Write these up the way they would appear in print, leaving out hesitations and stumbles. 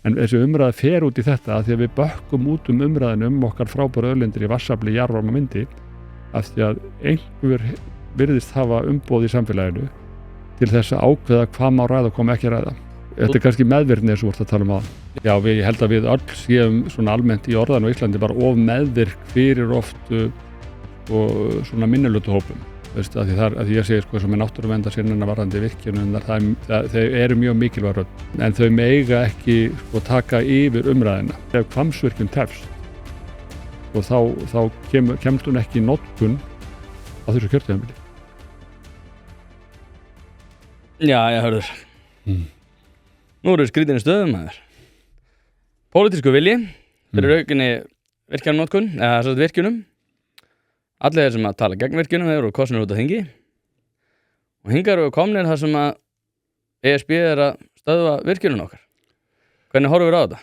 En þessi umræða fer út í þetta að því að við bökkum út umræðinu okkar frábæru auðlindir í vatnsafli, jarðvarma og vindi af því að einhver virðist hafa umboð í samfélaginu til þess að ákveða hvað má ræða og hvað má ekki ræða. Þetta kannski meðvirkni eins og þú ert að tala á. Já, ég held að við öll séum svona almennt í orðan á Íslandi bara of meðvirk fyrir oft og svona minnihlutuhópum. Að því ég segi sko sem er náttúruverndasinnanna varðandi virkjunar, þau eru mjög mikilvæg en þau mega ekki sko taka yfir umræðina. Ef Hvammsvirkjun tefst og þá kemst hún ekki í notkun á þessu kjörtímabili. Já, ég hörður. Nú eru skrítinni stöðum maður. Pólitísku vilji fyrir aukinni virkjunarnotkun, eða virkjunum. Allir þeir sem að tala gegn virkjunum eru kosnir út af þingi og hingað eru komnir þar sem að ESB er að stöðva virkjunum okkar. Hvernig horfum við á þetta?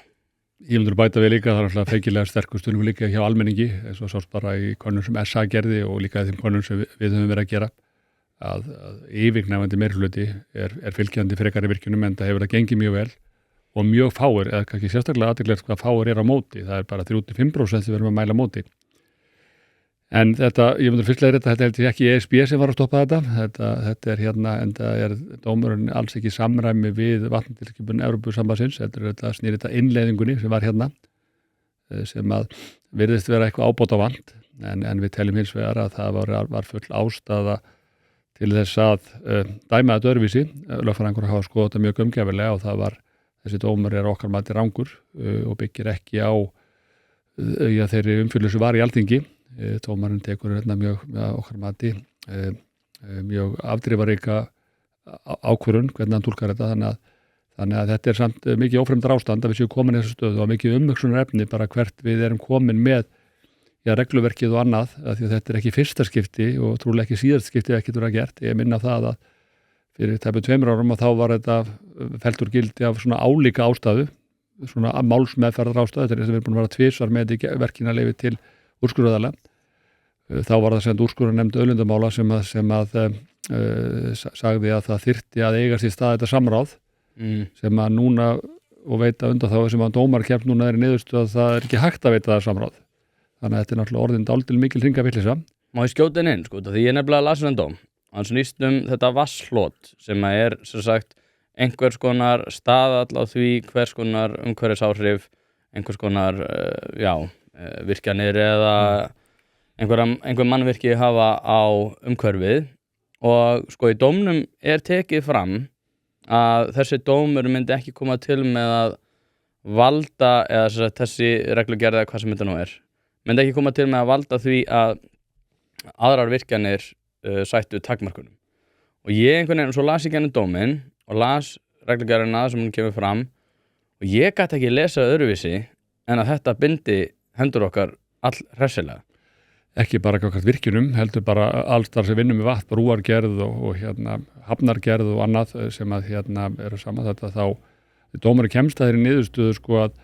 Ég myndur bæta við líka, það er alltaf feikilega sterkur stuðningur líka hjá almenningi eins og sást bara í könnun sem SA gerði og líka þeim könnun sem við höfum verið að gera að yfirgnæfandi meirihluti er fylgjandi frekari virkjunum en það hefur það gengið mjög vel og mjög fáir, eða kannski sérstaklega athyglisvert hvað fáir á móti, það er bara 3-5% sem við erum að mæla móti. En þetta, ég myndur fyrstlega þetta held ég ekki ESB sem var að stoppa þetta er hérna, en það er dómurinn alls ekki samræmi við vatnatilskipun Evrópusambandsins, þetta snýr þetta innleiðingunni sem var hérna, sem að virðist vera eitthvað ábótavant, en við teljum hins vegar að það var full ástæða til þess að dæma þetta öðruvísi, lögfræðingur hafa skoðað þetta mjög gaumgæfilega og það var, þessi dómur er okkar mati rangur og byggir ekki á þeirri umfjöllun sem var í Alþingi. Dómarinn tekur hérna mjög okkar mati mjög afdrifaríka ákvörðun hvernig hann túlkar þetta þannig að þetta er samt mikið ófremdar ástand að við séum komin í þessu stöðu og mikið umhugsunarefni bara hvert við erum komin með regluverkið og annað að því að þetta er ekki fyrsta skipti og trúlega ekki síðast skipti ekki verið gert. Ég minna það að fyrir tæpum 2 árum og þá var þetta fellt úr gildi af svona álíka ástæðu svona málsmeðferðar ástæðu þetta er sem við erum búin að vera tvisvar með verkinarleyfi til úrskurðaraðila. Þá var það sem úrskurðarnefnd auðlindamála sem að sagði að það þyrfti að eigast í stað þetta samráð sem að núna og veita undanþágu sem að dómar kemst núna er í niðurstöðu að það er ekki hægt að veita það samráð. Þannig að þetta er náttúrulega orðin dálítil mikil hringavitleysa. Má ég skjóta inn sko, því ég nefnilega las þennan dóm. Hann snýst þetta vatnshlot sem að er sem sagt einhvers konar staðall á því hvers konar umhverfisáhrif, einhvers konar virkjanir eða einhver mannvirki hafa á umhverfið og sko í dómnum er tekið fram að þessi dómur myndi ekki koma til með að valda eða þessi reglugerð eða hvað sem þetta nú er myndi ekki koma til með að valda því að aðrar virkjanir sættu takmarkunum og ég einhvern veginn svo las ég genið dóminn og las reglugerðina sem hún kemur fram og ég gæti ekki lesa öðruvísi en að þetta bindi hendur okkar all hressilega. Ekki bara okkar virkjunum, heldur bara alls þar sem vinnum við vatn, brúargerð og hafnargerð og annað sem að eru saman þetta þá dómari kemst að þeirri niðurstöðu sko að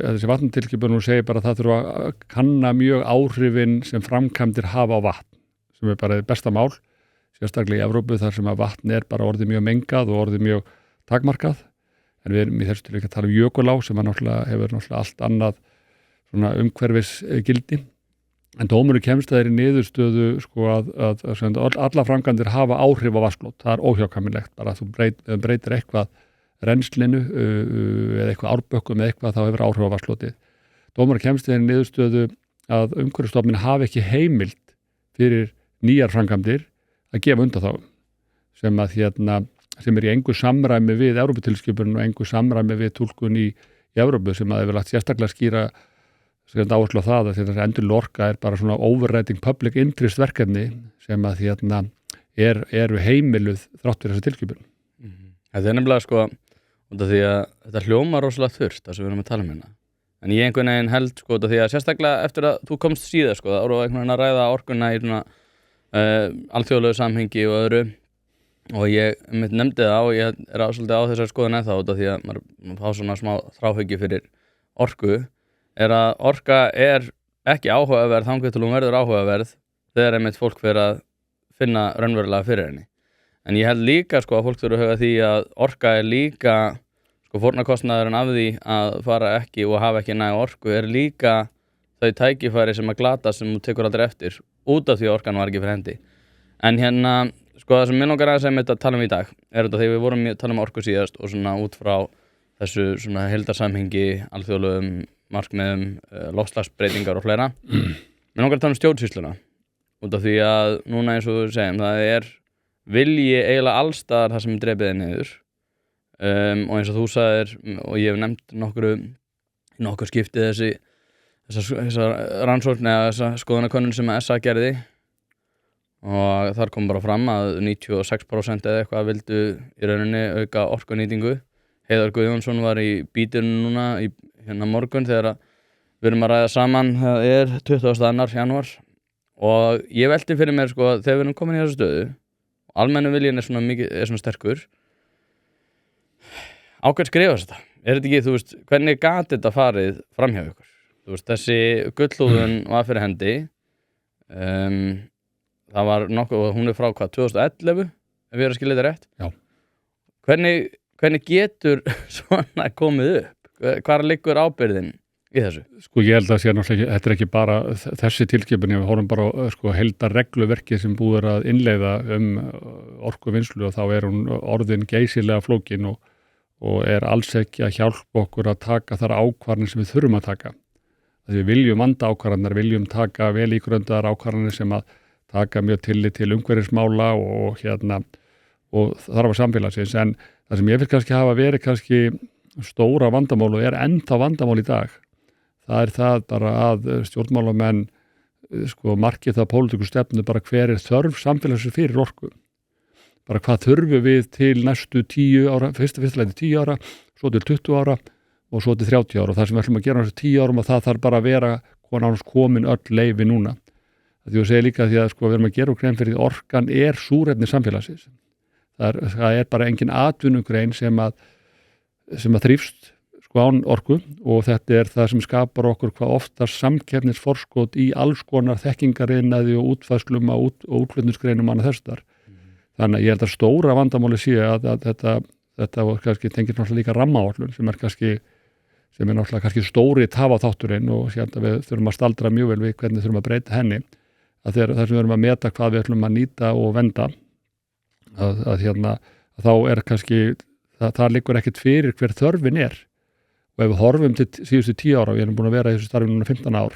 þessi vatnatilskipun nú segir bara að það þurfa að kanna mjög áhrifin sem framkvæmdir hafa á vatn sem er bara besta mál, sérstaklega í Evrópu þar sem að vatn er bara orðið mjög mengað og orðið mjög takmarkað en við erum í þessu til að tala jökulá sem að hefur allt annað svona umhverfisgildi en dómurinn kemst að þeirri niðurstöðu sko að alla framkvæmdir hafa áhrif á vatnsflót, það er óhjákvæmilegt bara að þú breytir eitthvað rennslinu eða eitthvað árbökkum eða eitthvað þá hefur áhrif á vatnsflótið. Dómurinn kemst að þeirri niðurstöðu að umhverfisstofnun hafi ekki heimild fyrir nýjar framkvæmdir að gefa undanþágu sem að sem er í engu samræmi við Evróputilskipun og engu samræmi við túlkun í Evrópu sem að hefur lagt sérstaklega skýra áherslu á það að þetta endurleg orka er bara svona overriding public interest verkefni sem að eru heimiluð þrátt fyrir þessa tilskipun. Þetta er nefnilega sko út af því að þetta hljómar rosalega þurrt það sem við erum að tala um hérna. En ég einhvern veginn held sko út af því að sérstaklega eftir að þú komst síðar sko það voru einhvern veginn að ræða orkuna í svona alþjóðlegu samhengi og öðru og ég nefndi það og ég er svolítið á þessari skoðun ennþá út af því að maður fá svona smá þráhyggju fyrir orku er að orka er ekki áhugaverð þangað til hún verður áhugaverð þegar einmitt fólk fyrir að finna raunverulega fyrir henni. En ég held líka sko að fólk þurfa að huga því að orka er líka sko fórnarkostnaðurinn af því að fara ekki og hafa ekki næga orku líka þau tækifæri sem að glata sem þú tekur aldrei eftir út af því að orkan var ekki fyrir hendi. En hérna, sko það sem mér langar að segja að tala í dag þetta þegar við vorum að tala orku síðast og svona út frá þessu svona heildarsamhengi, alþjóðlegum markmiðum, loftslagsbreytingar og fleira. Mér langar að tala stjórnsýsluna út af því að núna eins og við segjum, það vilji eiginlega allstaðar það sem drepið niður. Og eins og þú sagðir og ég hef nefnt nokkur skipti þessa rannsókn eða þessa skoðanakönnun sem SA gerði og þar kom bara fram að 96% eða eitthvað vildu í rauninni auka orkunýtingu. Heiðar Guðjónsson var í bítinu núna hérna morgun þegar við erum að ræða saman, það 22. janúar og ég velti fyrir mér sko þegar við erum komin í þessu stöðu og almennu viljinn svona sterkur á hvern skrifast þetta? Þetta ekki, þú veist, hvernig gat þetta farið framhjá ykkur? Þú veist, þessi gullhúðun var fyrir hendi. Það var nokkuð, og hún frá hvað, 2011, ef ég að skilja þetta rétt? Já. Hvernig getur svona komið upp? Hvar liggur ábyrgðin í þessu? Sko ég held að sé náttúrulega, þetta ekki bara þessi tilskipun, við horfum bara á sko heildar regluverkið sem búið að innleiða orkuvinnslu og þá hún orðin geysilega flókin og alls ekki að hjálpa okkur að taka þar ákvarðanir sem við þurfum að taka. Við viljum vanda ákvarðanir, viljum taka vel ígrundaðar ákvarðanir sem að taka mjög tillit til umhverfismála og þarfa samfélagsins. En það sem ég vil kannski hafa verið kannski stóra vandamál og ennþá vandamál í dag, það það bara að stjórnmálamenn sko markið það pólitísku stefnu bara hver þörf samfélagsins fyrir orku. Bara hvað þurfum við til næstu 10 ára, fyrsta 10 ára, svo til 20 ára og svo til 30 ára og það sem við ætlum að gera næstu 10 árum og það þarf bara að vera komin öll leyfi núna. Því að segja líka því að sko við erum að gera grein fyrir því orkan súrefni samfélagsins. Það bara engin atvinnugrein sem að þrífst sko án orku og þetta það sem skapar okkur hvað oftast samkeppnisforskot í alls konar þekkingariðnaði og útfærslum og útflutningsgreinum annað þess þar. Þannig að ég held að stóra vandamáli sé að þetta kannski tengir náttúrulega líka rammaáætlun sem náttúrulega kannski stóri tafaþátturinn og síðan við þurfum að staldra mjög vel við hvernig þurfum að breyta henni. Að þar sem við erum að meta hvað við ætlum að nýta og venda að þá kannski það liggur ekkert fyrir hver þörfin og ef við horfum til síðustu 10 ára, við erum búin að vera í þessu starfi núna 15 ár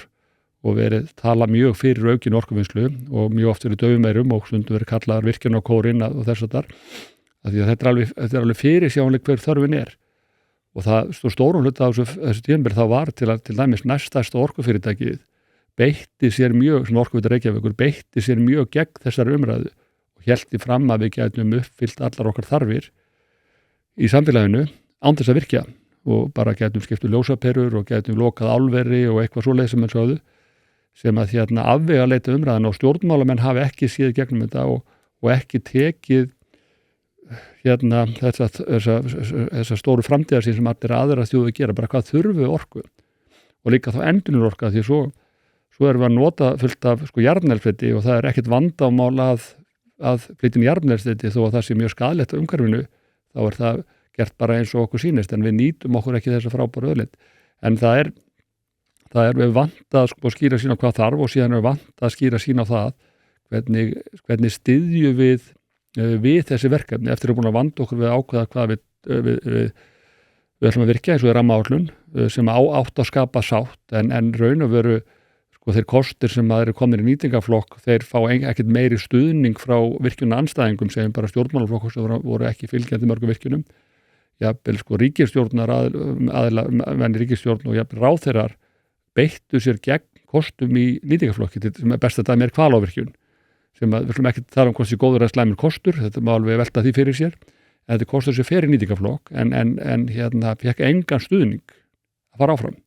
og verið tala mjög fyrir aukin orkuvinnslu og mjög oft verið döfumeirum og stundum verið kallaðar virkjun og kórinn og þess að því að þetta alveg fyrir sjáanleg hver þörfin og það stórum hluta á þessu tímabil þá var til dæmis næststærsta orkufyrirtækið beitti sér mjög, sem Orkuveita Reykjavíkur beitti sér mjög gegn þessari umræðu og héldi fram að við gætum uppfyllt allar okkar þarfir í samfélaginu án þess að virkja og bara gætum skiptu ljósaperur og gætum lokað álveri og eitthvað svoleið sem sögðu sem að afvegaleita umræðan og stjórnmálamenn hafi ekki séð gegnum þetta og ekki tekið þessa stóru framtíðarsýn sem allir aðra þjóðu gera, bara hvað þurfum við orku og líka þá endurnir orka því svo erum við að nota fullt af sko jarðnelsfleti og það ekkert vandamál að flytja jarðnelsfleti þó að það sé mjög skaðlegt á umhverfinu, þá það gert bara eins og okkur sýnist en við nýtum okkur ekki þessa frábæru auðlind en það við vant að sko skýra sín á hvað þarf og síðan við vant að skýra sín á það hvernig styðjum við þessi verkefni eftir að búin að vanda okkur við ákveða hvað við ætlum að virkja eins og rammaáætlun sem átt að skapa sátt en raun og veru sko þeir kostir sem eru komin í nýtingaflokk þeir fá ekkert meiri stuðning frá virkjuna andstæðingum sem bara stjórnmálaflokkur sem voru ekki fylgjandi mörgum virkjunum jafnvel sko ríkisstjórnar menn ríkisstjórn og jafnvel ráðherrar beittu sér gegn kostum í nýtingaflokki sem besta dæmi Hvalárvirkjun sem við ætlum ekki að tala hvort sé góður að slæmur kostur, þetta má alveg velta því fyrir sér en þetta kostur sér fyrir nýtingaflokk en fekk engan stuðning að fara áfram.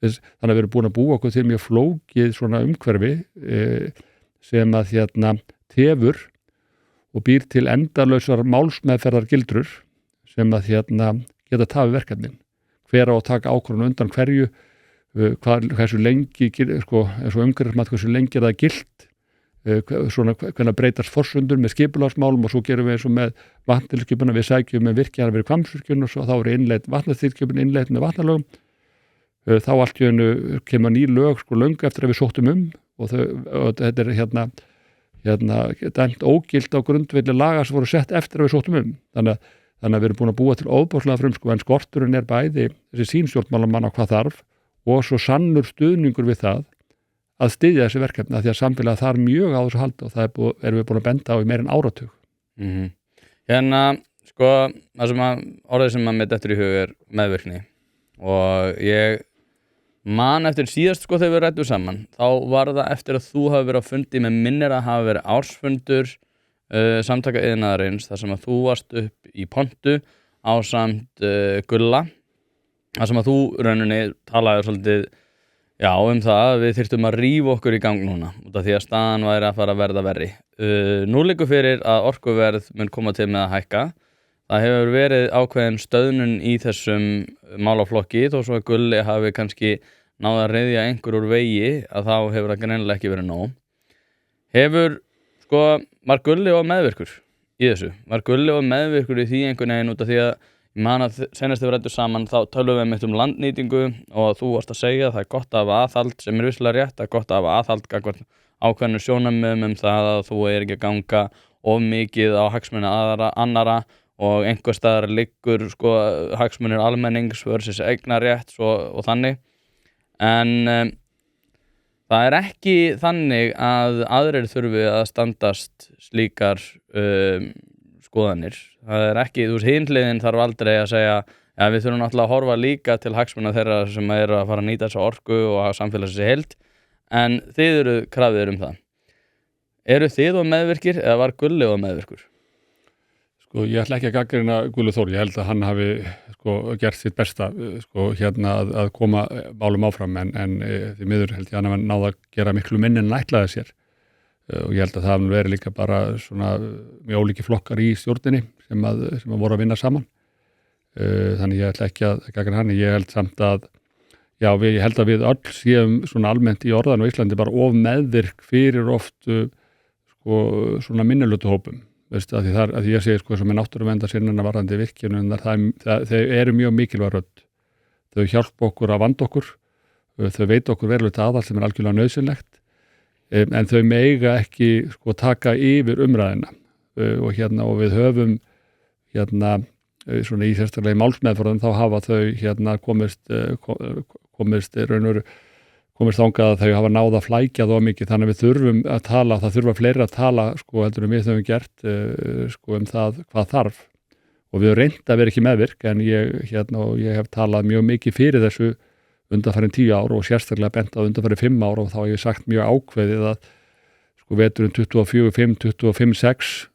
Þannig að við erum búin að búa okkur til mjög flókið svona umhverfi sem að tefur og býr til endalausar málsmeðferðar gildrur sem að geta tafið verkefnin. Hver á að taka ákvörðun undan hverju, hversu lengi sko, eins og umhverfismat hversu lengi það gilt hvernig breytast forsendur með skipulagsmálum og svo gerum við eins og með vatnatilskipuna, við sækjum með virkjanir fyrir Hvammsvirkjun og svo þá innleidd vatnatilskipun innleidd með vatnalögum. Þá allt í einu kemur ný lög löngu eftir að við sóttum og þetta er dæmt ógilt á grundvelli laga sem voru sett eftir að við sóttum. Þannig að við erum búin að búa til óbúslega frumskóla en skorturinn er bæði þessi sýnstjórnmálamann á hvað þarf og svo sannur stuðningur við það að styðja þessi verkefni því að samfélagið þarf mjög á þessu halda og það erum við búin að benda á í meir en áratug. Orðið sem að mér dettur í hug er meðvirkni og ég man eftir síðast þegar við ræddum saman þá var það eftir að þú hafi verið á fundi með minnir að hafa verið ársfundur samtaka iðnaðarins þar sem að þú varst upp í Pontu ásamt Gulla þar sem að þú rauninni talaði svolítið það að við þyrftum að rífa okkur í gang núna út af því að staðan væri að fara að verða verri. Nú liggur fyrir að orkuverð mun koma til með að hækka. Það hefur verið ákveðin stöðnun í þessum málaflokki þó svo að Gulli hafi kannski náð að reiðja einhver úr vegi að þá hefur það greinilega ekki verið nóg. Var Gulli og meðvirkur í þessu? Var Gulli og meðvirkur í því einhvern veginn út af því að ég man að senast við ræddum saman þá tölum við um landnýtingu og þú varst að segja að það er gott að hafa aðhald sem er vissulega rétt, það er gott að hafa aðhald gagnvart ákveðnu sjónarmiðum það að þú er ekki að ganga of mikið á hagsmuni annarra og einhver staðar liggur hagsmunir almennings versus eignarétt og þannig en það er ekki þannig að aðrir þurfi að standast slíkar skoðanir. Það er ekki, hinhliðin þarf aldrei að segja við þurfum náttúrulega að horfa líka til hagsmuna þeirra sem eru að fara að nýta þessa orku og samfélagsins í heild en þið eru krafðir það. Eru þið og meðvirkir eða var Gulli og meðvirkur? Ég ætla ekki að gagnrýna Gulli Þór, ég held að hann hafi gert sitt besta að koma málum áfram en því miður held ég að hann hafi náð að gera miklu minni en ætlaði sér og ég held að það hafi verið líka bara svona mjög ólíki flokkar í stjórninni sem að voru að vinna saman þannig ég ætla ekki að gagnrýna hann ég held samt að ég held að við öll séum svona almennt í orðan á Íslandi bara of meðvirk fyrir oft svona minnilötuhópum að því ég segi sem er náttúruverndasinnana varðandi virkjunum þau eru mjög mikilvæg rödd þau hjálpa okkur að vanda okkur þau veit okkur verulegt aðal sem er algjörlega nauðsynlegt en þau mega ekki taka yfir umræðina og við höfum svona í sérstaklega í málsmeðferðum þá hafa þau komist þangað að þau hafa náð að flækja þá mikið þannig að við þurfum að tala, það þurfa fleiri að tala heldur við höfum gert það hvað þarf og við höfum reynt að vera ekki meðvirk en ég hef talað mjög mikið fyrir þessu undanfarin 10 ár og sérstaklega bent á undanfarin 5 ár og þá hef ég sagt mjög ákveðið að veturinn 24-5, 25-6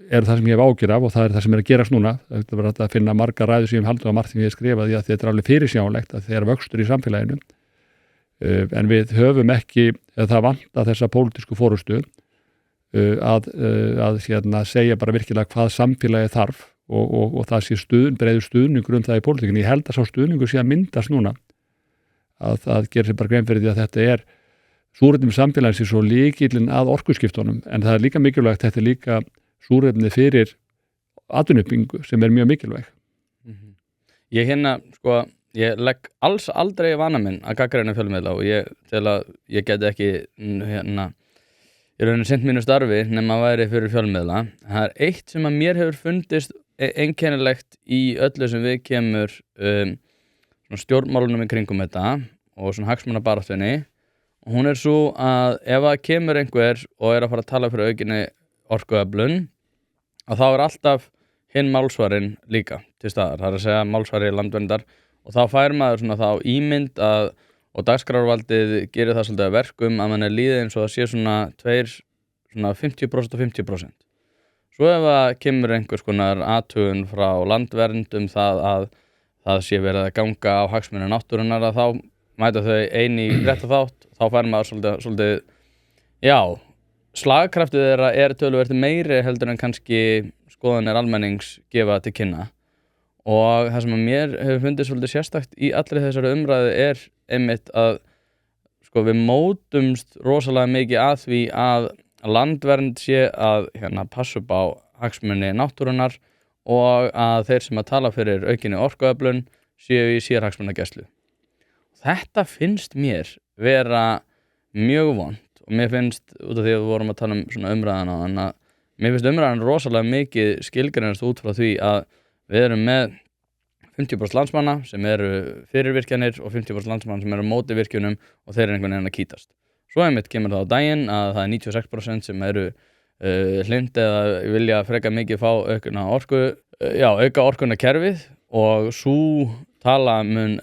er það sem ég hef ágjur af og það er það sem er að gerast núna. Það verður að finna margar ræður sem ég hef haldið á margt sem ég hef skrifað því að þetta er alveg fyrirsjánlegt að það er vöxtur í samfélaginu. En við höfum ekki, það vanta þessa pólitísku forystu að segja bara virkilega hvað samfélagið þarf og það sé breiður stuðningur það í pólitíkinni. Ég held að sá stuðningur sé að myndast núna að það gerir sér bara grein fyrir því að þetta er súrefni samfélagsins svo lykillinn að orkuskiptunum en það er líka mikilvægt, þetta er líka súrefni fyrir atvinnuuppbyggingu sem er mjög mikilvæg. Ég legg alls aldrei vana minn að gagnrýna fjölmiðla og ég geti ekki ég raunin sinnt mínu starfi nema að væri fyrir fjölmiðla. Það er eitt sem að mér hefur fundist einkennilegt í öllu sem við kemur stjórnmálunum í kringum þetta og svona hagsmunabaráttunni og hún er svo að ef að kemur einhver og er að fara að tala fyrir aukinni orkuöflun að þá er alltaf hinn málsvarinn líka til staðar, það er að segja málsvari landverndar og þá fær maður svona þá ímynd og dagskrárvaldið gerir það svolítið að verkum að mann er líðið eins og það sé svona 50% og 50%. Svo ef að kemur einhvers konar athugun frá landvernd það sé verið að ganga á hagsmuni náttúrunnar að þá mæta þau eini í rétta þátt, þá fær maður svolítið slagkraftið þeirra er töluvert meiri heldur en kannski skoðanir almennings gefa til kynna og það sem að mér hefur fundið svolítið sérstakt í allri þessari umræðu er einmitt að við mótumst rosalega mikið að því að landvernd sé að passa upp á hagsmuni náttúrunnar og að þeir sem að tala fyrir aukinni orkuöflun séu í sérhagsmunagæslu. Þetta finnst mér vera mjög vont og mér finnst, út af því að við vorum að tala um svona umræðan á þannig að mér finnst umræðan rosalega mikið skilgreinast út frá því að við erum með 50% landsmanna sem eru fyrir virkjanir og 50% landsmanna sem eru á móti virkjunum og þeir eru einhvern veginn að kýtast. Svo einmitt kemur það á daginn að það er 96% sem eru hlynd eða vilja freka mikið fá auka orkuna kerfið og svo tala mun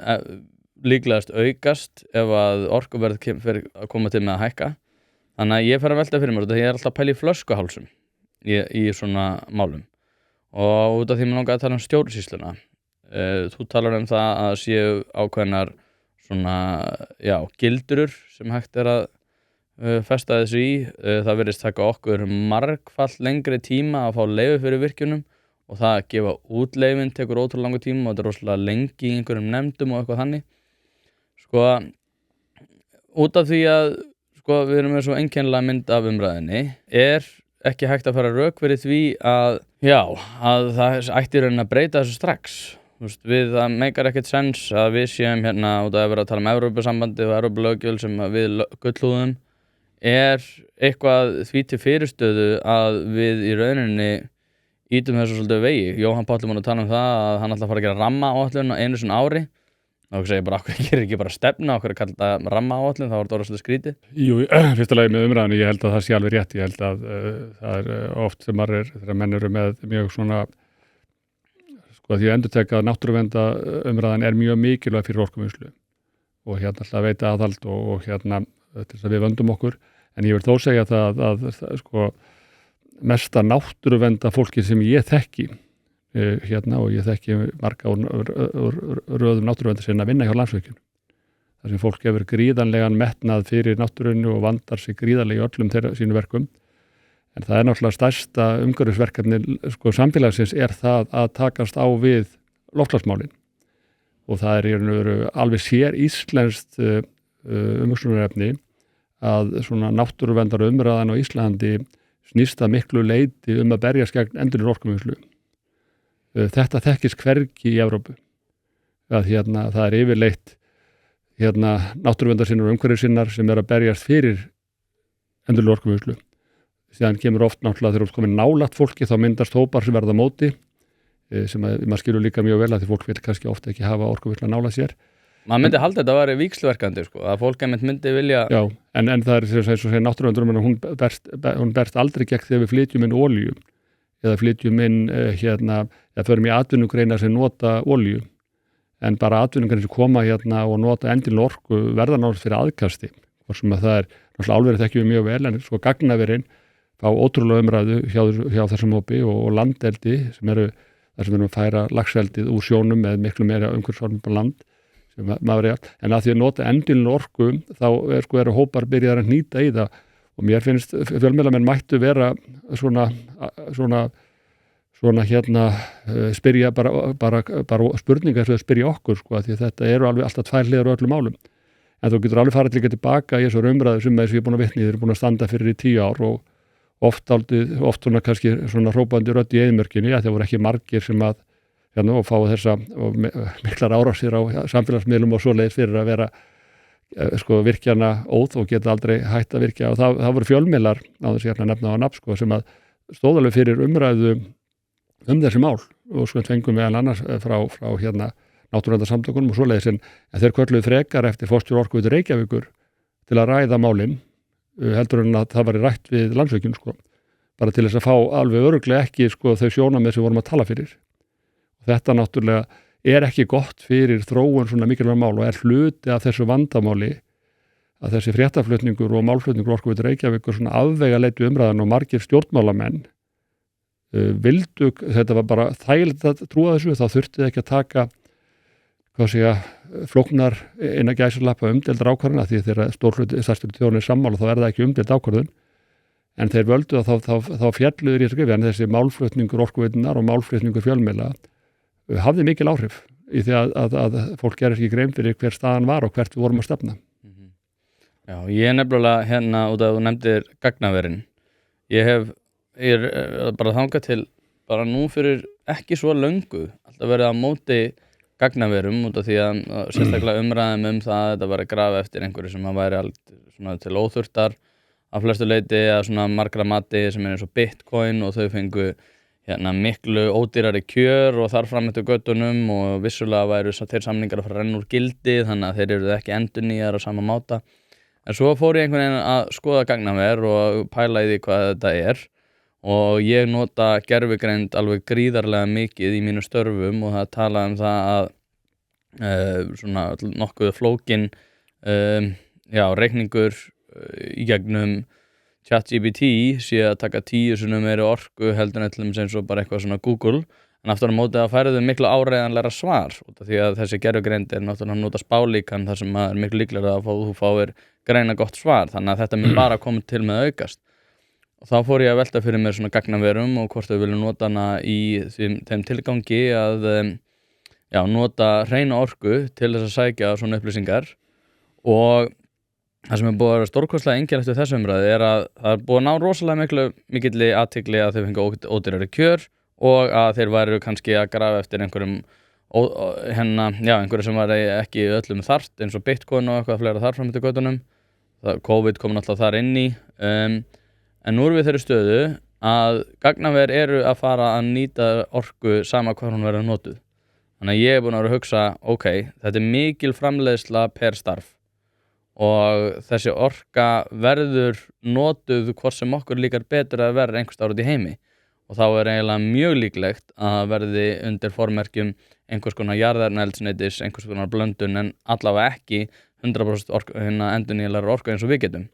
líklegast aukast ef að orkuverð fyrir að koma til með að hækka. Þannig að ég fer að velta fyrir mér út af því ég er alltaf að pæla í flöskuhálsum í svona málum. Og út af því mér langar að tala um stjórnsýsluna. Þú talar um það að séu ákveðnar svona, gildrur sem hægt er að festa þessu í. Það virðist taka okkur margfalt lengri tíma að fá leyfi fyrir virkjunum og það að gefa út leyfin tekur ótrúlega langur tíma og þetta er rosalega lengi í einhverjum nefndum og eitthvað þannig. Út af því að við erum með svo einkennilega mynd af umræðinni er ekki hægt að fara rök fyrir því að það ætti í rauninni að breyta þessu strax. Það meikar ekkert sens að við séum út af að vera að tala um Evrópusambandi og Evrópulöggjöf sem við gullhúðum er eitthvað því til fyrirstöðu að við í rauninni ítum þessu svolítið vegi. Jóhann Páll er búinn að tala um það að hann ætlar að fara að gera rammaáætlun á einu svona ári. Þá segir bara, okkur gerir ekki bara stefna, okkur kalla þetta rammaáætlun, þá var þetta orðið svolítið skrítið. Jú, fyrsta lagi með umræðinu, ég held að það sé alveg rétt. Ég held að það er oft sem þegar menn eru með mjög svona, því að endurteka að náttúruvernda umræðan er mjög mikilvæg fyrir orkuvinnslu og alltaf veita aðhald og til þess að við vöndum okkur. En ég vil þó segja það að mesta náttúruvernda fólki sem ég þekki, og ég þekki marga úr röðum náttúruverndar sinna að vinna hjá Landsvirkjun. Þar sem fólk hefur gríðanlegan metnað fyrir náttúrunni og vandar sig gríðanlega í öllum sínu verkum. En það er náttúrulega stærsta umhverfisverkefni samfélagsins er það að takast á við loftslagsmálin. Og það er alveg sér íslenskt umhugsunarefni að svona náttúruverndar umræðan á Íslandi snýst að miklu leyti að berjast gegn endurnýjanlegri orkuvinnslu. Þetta þekkist hvergi í Evrópu. Það er yfirleitt náttúruverndarsinnar og umhverfissinnar sem að berjast fyrir endurnýjanlegri orkuvinnslu. Síðan kemur oft náttúrulega þegar komin nálægt fólki þá myndast hópar sem verða á móti sem maður skilur líka mjög vel að því fólk vil kannski ofta ekki hafa orkuvinnslu nálægt sér. Maður myndi halda þetta að vera víxlverkandi að fólk myndi vilja. Já, en það er eins og segja náttúruverndar hún berst aldrei gegn þegar við flytjum inn olíu eða flytjum inn eða förum í atvinnugreinar sem nota olíu en bara atvinnugreinar sem koma og nota endurnýjanlega orku verða náttúrulega fyrir aðkasti og sem að það er náttúrulega álverið þekkjum við mjög vel en svo gagnaverin fá ótrúlega umræðu hjá þessum hópi og landeldi sem eru þar sem við erum að færa laxeldið úr sjónum með miklu meira umhverfisvænlegra land sem maður en að því að nota endurnýjanlega orku þá eru hópar byrjaðar að hnýta í það og mér finnst fjölmiðlamenn mættu vera svona spyrja bara spurningar sem spyrja okkur því að þetta eru alveg alltaf tvær hliðar á öllum málum en þú getur alveg farið líka tilbaka í þessar umræðu sem ég er búin að vitna í, þeir eru búin að standa fyrir í 10 ár og oft svona kannski svona hrópandi rödd í eyðimörkinni að það voru ekki margir sem að og fá þessa miklar árásir á samfélagsmiðlum og svoleiðis fyrir að vera virkjana óð og geta aldrei hætt að virkja og það voru fjölmiðlar á þessi nefna á nafn sem að stóð alveg fyrir umræðu þessi mál og fengum við annars frá náttúruverndarsamtökunum og svoleiðis en þeir kölluðu frekar eftir forstjóra Orkuveitu Reykjavíkur til að ræða málin heldur en að það var rætt við Landsvirkjun bara til þess að fá alveg örugglega ekki þau sjónarmið sem vorum að tala fyrir og þetta náttúrulega er ekki gott fyrir þróun svona mikilvæg mál og hluti af þessu vandamáli að þessi fréttaflutningur og málflutningur Orkuveitu Reykjavíkur svona afvegaleitu umræðan og margir stjórnmálamenn vildu, þetta var bara þægilegt að trúa þessu, þá þurfti ekki að taka flóknar innan gæsalappa umdeildar ákvarðana því þegar stærstu þjóðin er sammála þá er það ekki umdeild ákvarðun en þeir völdu að þá fjalluður í þessu skrifi en þessi málflutningur Orkuveitunar og málflutningur fjölmiðla hafði mikil áhrif í því að fólk gerir ekki grein fyrir hver staðan var og hvert við vorum að stefna. Já, ég nefnilega út af þú nefndir gagnaverin ég er bara þangað til bara nú fyrir ekki svo löngu alltaf verið á móti gagnaverum út af því að sérstaklega umræðum það að þetta var að grafa eftir einhverju sem að væri svona til óþurftar að flestu leyti að svona margra mati sem eins og Bitcoin og þau fengu miklu ódýrari kjör og þar fram eftir göttunum og vissulega væru þeir samningar að fara að renna úr gildi þannig að þeir eru ekki endurnýjar á sama máta. En svo fór ég einhvern veginn að skoða gagnaver og pæla í því hvað þetta er og ég nota gervigreind alveg gríðarlega mikið í mínu störfum og það tala það að svona nokkuð flókin reikningur í gegnum ChatGPT sé að taka 10 sinnum meiri orku heldur en til eins og bara eitthvað svona Google en aftur á móti að færiðu miklu áreiðanlegra svar út af því að þessi gervigreind náttúrulega að nota spálíkan þar sem er miklu líklega að þú fáir greina gott svar þannig að þetta mun bara koma til með að aukast og þá fór ég að velta fyrir mér svona gagnaverum og hvort þau vilja nota hana í þeim tilgangi að nota hreina orku til þess að sækja svona upplýsingar og það sem búið að vera stórkostlega einkennilegt við þessu umræðu að það búið að ná rosalega mikilli athygli að þau fengu ódýrari kjör og að þeir væru kannski að grafa eftir einhverjum einhverju sem var ekki öllum þarft eins og Bitcoin og eitthvað fleira þar fram eftir göttunum COVID kom náttúrulega þar inn í en nú erum við þeirri stöðu að gagnaver eru að fara að nýta orku sama hvað hún verður notuð þannig að ég er búin að vera að hugsa þetta er mikil framleiðsla per starf og þessi orka verður notuð hvort sem okkur líkar betur að verða einhvers staðar út í heimi og þá er eiginlega mjög líklegt að verði undir formerkjum einhvers konar jarðefnaeldsneytis, einhvers konar blöndun en allavega ekki 100% endurnýjanlegrar orku eins og við getum.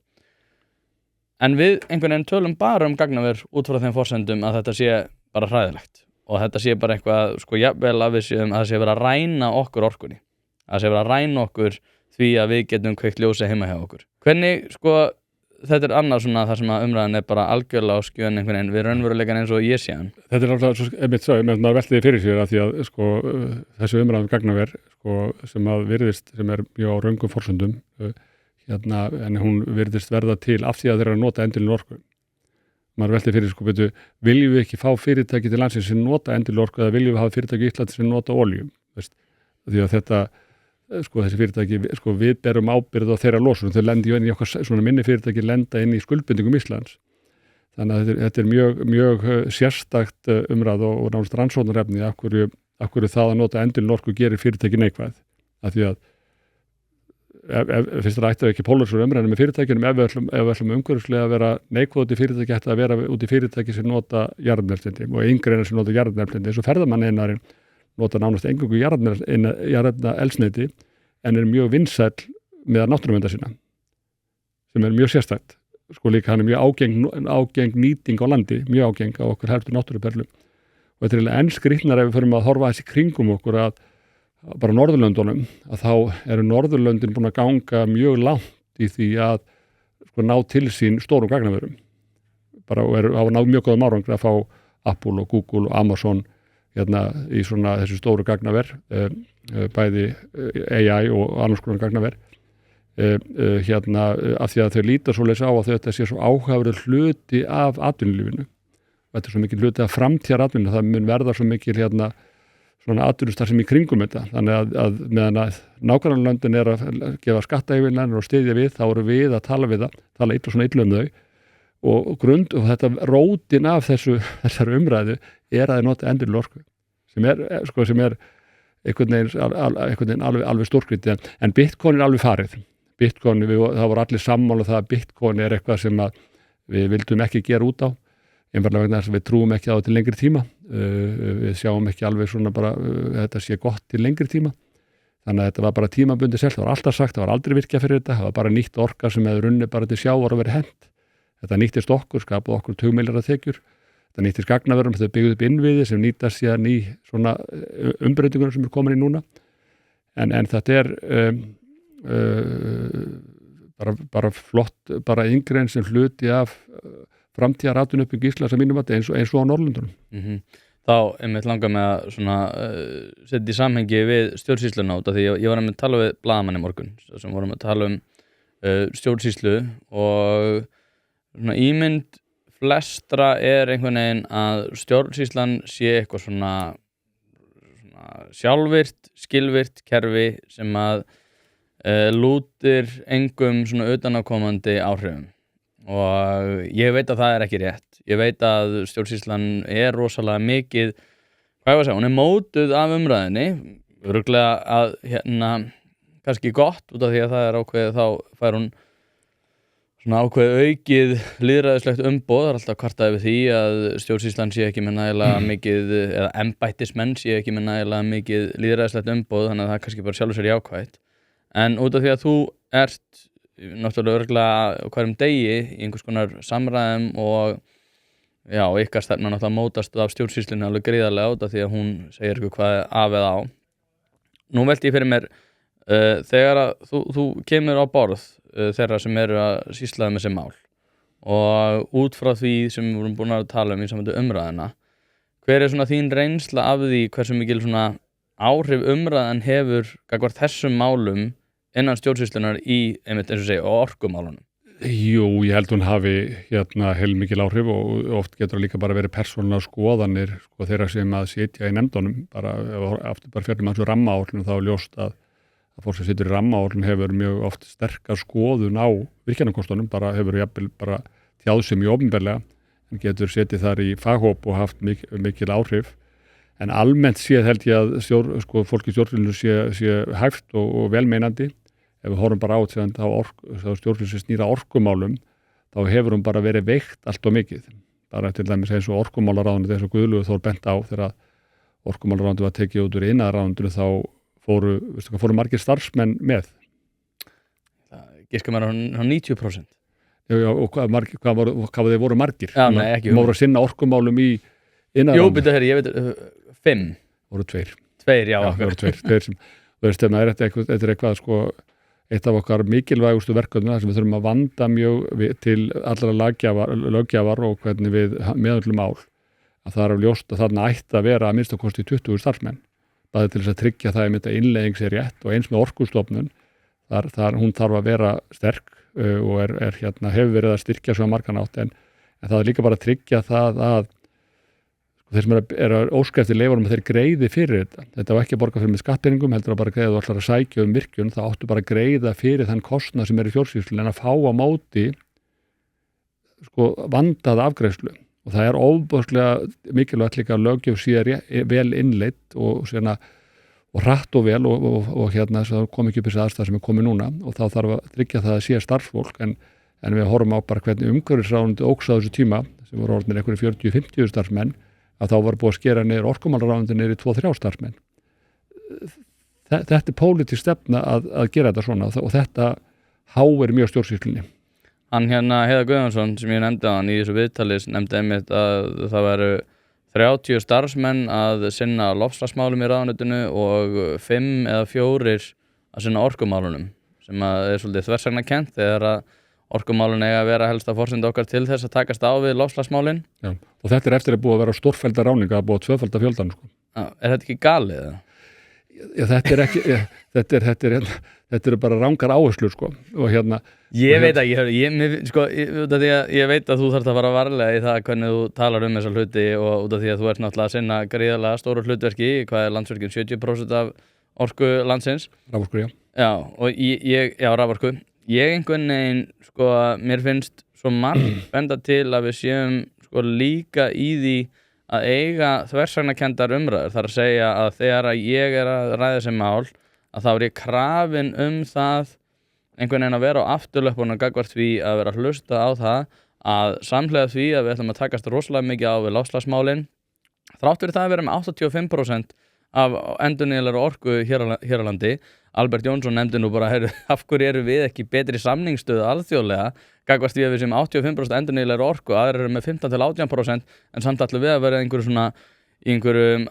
En við einhvern veginn tölum bara gagnaver út frá þeim forsendum að þetta sé bara hræðilegt og þetta sé bara eitthvað, jafnvel að það sé verið að ræna okkur orkunni. Að það sé verið að ræna okkur því að við getum kveikt ljósi heima hjá okkur. Hvernig, þetta er annað svona þar sem að umræðan er bara algjörlega á skjön einhvern veginn við raunveruleikann eins og ég sé hann. Þetta er alltaf einmitt maður velti því fyrir sér að því að þessu umræðan gagnaver sem að virðist, sem er mjög á röngum forsendum en hún virðist verða til af því að þeir eru að nota endilega orku. Maður velti fyrir viljum við ekki fá fyrirtæki til landsins sem nota endilega orku eða viljum við hafa fyrirtæki í Íslandi sem nota olíu, því að þetta þessi fyrirtæki, við berum ábyrgð á þeirra losun, þau lendi inn í okkar svona minni fyrirtæki lenda inn í skuldbindingum Íslands. Þannig að þetta er mjög sérstakt umræð og nánast rannsóknarefni af hverju það að nota endilega orku gerir fyrirtæki neikvæð. Af því að fyrst ætti ekki pólarsur umræðinu með fyrirtækjunum ef við ætlum umhverfislega að vera neikvæð út í fyrirtæki ætti að vera út í fyrirtæki sem nota jarðefnaeldsneyti og yngreinar sem nota jarðefnaeldsneyti eins og ferðamanniðnaðurinn nota nánast eingöngu jarðefnaeldsneyti en er mjög vinsæll með náttúruvernda sína sem er mjög sérstakt líka hann er mjög ágeng nýting á landi mjög ágeng á okkur helstu náttúruperlum og þetta er enn skrýtnar ef við förum að horfa þessi kringum okkur að bara Norðurlöndunum að þá eru Norðurlöndin búin að ganga mjög langt í því að ná til sín stórum gagnaverum bara og hafa náð mjög góðum árangri að fá Apple og Google og Amazon í svona þessu stóru gagnaver bæði AI og annars konar gagnaver af því að þau líta svoleiðis á að þetta sé svo áhugaverður hluti af atvinnulífinu og þetta er svo mikil hluti af framtíðaratvinnu það mun verða svo mikil svona atvinnustarfsemi í kringum þetta þannig að meðan að nágrannalöndin er að gefa skattaívilnanir og styðja við þá eru við að tala við það tala illa um þau og þetta rótin af þessari umræðu er að þeir nota endilega orku sem er einhvern veginn alveg stórkrítið en Bitcoin er alveg farið Bitcoin, það voru allir sammála það að Bitcoin er eitthvað sem að við vildum ekki gera út á einfaldlega vegna þess að við trúum ekki á til lengri tíma við sjáum ekki alveg svona bara þetta sé gott til lengri tíma þannig að þetta var bara tímabundið selt, það var alltaf sagt, það var aldrei virkjað fyrir þetta, það var bara nýtt orka sem hefur runnið bara til sjávar og verið hent þetta nýttist okkur, skapaði okkur 2 milljarða tekjur þetta nýttist gagnaverum, þetta byggði upp innviði sem nýtast síðan í svona umbreytingunum sem er komin í núna en þetta er bara flott, bara yngrein sem hluti af framtíðaratvinnuuppbyggingu Íslands að mínum mati eins og á Norðurlöndunum. Þá einmitt langar mig að svona setja í samhengi við stjórnsýsluna út af því ég var að tala við blaðamann í morgun sem vorum að tala stjórnsýslu og svona ímynd flestra einhvern veginn að stjórnsýslan sé eitthvað svona sjálfvirt, skilvirt kerfi sem að lútir engum svona utanaðkomandi áhrifum og ég veit að það ekki rétt. Ég veit að stjórnsýslan rosalega mikið, hvað ég var að segja, hún mótuð af umræðinni, örugglega að kannski gott út af því að það ákveðið, þá fær hún svona ákveðið aukið lýðræðislegt umboð. Það alltaf kvartað yfir því að stjórnsýslan sé ekki með nægilega mikið, eða embættismenn sé ekki með nægilega mikið lýðræðislegt umboð, þannig að það kannski bara sjálfur sér jákvætt. En út af því að þú ert náttúrulega örugglega á hverjum degi í einhvers konar samræðum og já, ykkar stefna náttúrulega mótast af stjórnsýslunni alveg gríðarlega út af því að hún segir ykkur hvað af eða á. Nú velti ég fyrir mér, þegar að þú kemur á borð þeirra sem eru að sýsla með þessi mál og út frá því sem við vorum búin að tala í samvættu umræðina, hver svona þín reynsla af því hversu mikil svona áhrif umræðan hefur gagnvart þessum málum innan stjórnsýslunar í, einmitt eins og segja, orkumálunum? Jú, ég held hún hafi heilmikil áhrif og oft getur líka bara verið persónulegar skoðanir þeirra sem að sitja í nefndunum, aftur bara fjallum að þessu rammaáætlun, þá ljóst að fólk sem situr í rammaáætlun hefur mjög oft sterkar skoðun á virkjanakostunum, bara hefur jafnvel bara tjáð sem í opinberlega, en getur setið þar í faghóp og haft mikil áhrif. En almennt séð held ég að fólk í stjórnsýslunni sé hæft og velmeinandi. Ef við horfum bara á þá stjórnsýslan sem snýr að orkumálum, þá hefur hún bara verið veikt allt og mikið. Bara til dæmis eins og orkumálaráðuneytið, eins og Guðlaugur Þór bent á, þegar orkumálaráðuneytið var tekið út úr iðnaðarráðuneytinu, þá fóru margir starfsmenn með. Giska mér á 90%. Já, og hvað þeir voru margir? Já, nei, ekki. Voru að sinna orkumálum í iðnaðarráðuneytinu. Jú, byrju, ég veit, 5. Voru 2. 2, já. Já, voru 2 sem, þetta eitthvað eitt af okkar mikilvægustu verkefnum sem við þurfum að vanda mjög til allra löggjafar og hvernig við meðöllum mál, að það ljóst að þarna ætti að vera að minnsta kosti 20 starfsmenn, bæði til þess að tryggja það að innleiðing sé rétt og eins með Orkustofnun, hún þarf að vera sterk og hefur verið að styrkja svo margan átt, en það líka bara að tryggja það að þeir sem eru að óska eftir leyfunum að þeir greiði fyrir þetta. Þetta var ekki að borga fyrir með skattpeningum, heldur að bara greiða þú ætlar að sækja virkjun, þá áttu bara að greiða fyrir þann kostnað sem er í stjórnsýslunni en að fá á móti vandaða afgreiðslu. Og það er ofboðslega mikilvægt líka að löggjöf sé vel innleidd og hratt og vel og það kom ekki upp þessi aðstæð sem er komið núna og þá þarf að tryggja það að sé starfsfólk en við horfum á bara hvernig umhverfisráðuneytið óx á þessu tíma sem voru orðnir einhverjir 40-50 starfsmenn að þá var búið að skera niður orkumálaráðuneytið niður í 2-3 starfsmenn. Þetta er pólitísk stefna að gera þetta svona og þetta háir mjög stjórnsýslunni. Hann Heiðar Guðjónsson sem ég nefndi á hann í þessu viðtali nefndi einmitt að það væru 30 starfsmenn að sinna loftslagsmálum í ráðuneytinu og 5 eða 4 að sinna orkumálunum sem er svolítið þversagnakennt þegar að orkumálun eiga að vera helst að forsenda okkar til þess að takast á við loftslagsmálin. Já, og þetta er eftir að búið að vera stórfellda ráninga að búið að tvöfalda fjöldan. Er þetta ekki galið? Já, þetta er bara rangar áherslur og Ég veit ekki, ég veit að þú þarft að fara varlega í það hvernig þú talar þessa hluti og út af því að þú ert náttúrulega að sinna gríðarlega stóru hlutverki, hvað er Landsvirkjun 70% af orku landsins? Raforku, já. Já, og raforku. Ég einhvern veginn, mér finnst svo margt benda til að við séum líka í því að eiga þversagnakendar umræður. Það er að segja að þegar ég er að ræða þessi mál, að þá er ég krafinn það einhvern veginn að vera á afturlöpunum gagnvart því að vera að hlusta á það að samhliða því að við ætlum að takast rosalega mikið á við loftslagsmálin. Þrátt fyrir það að vera með 85% af endurnýjanlegri orku hér á landi. Albert Jónsson nefndi nú bara, af hverju eru við ekki betri samningsstöðu alþjóðlega gagnvart því að við séum 85% endurnýjanlegri orku, aðrir eru með 15-18% en samt ætlum við að vera einhverjum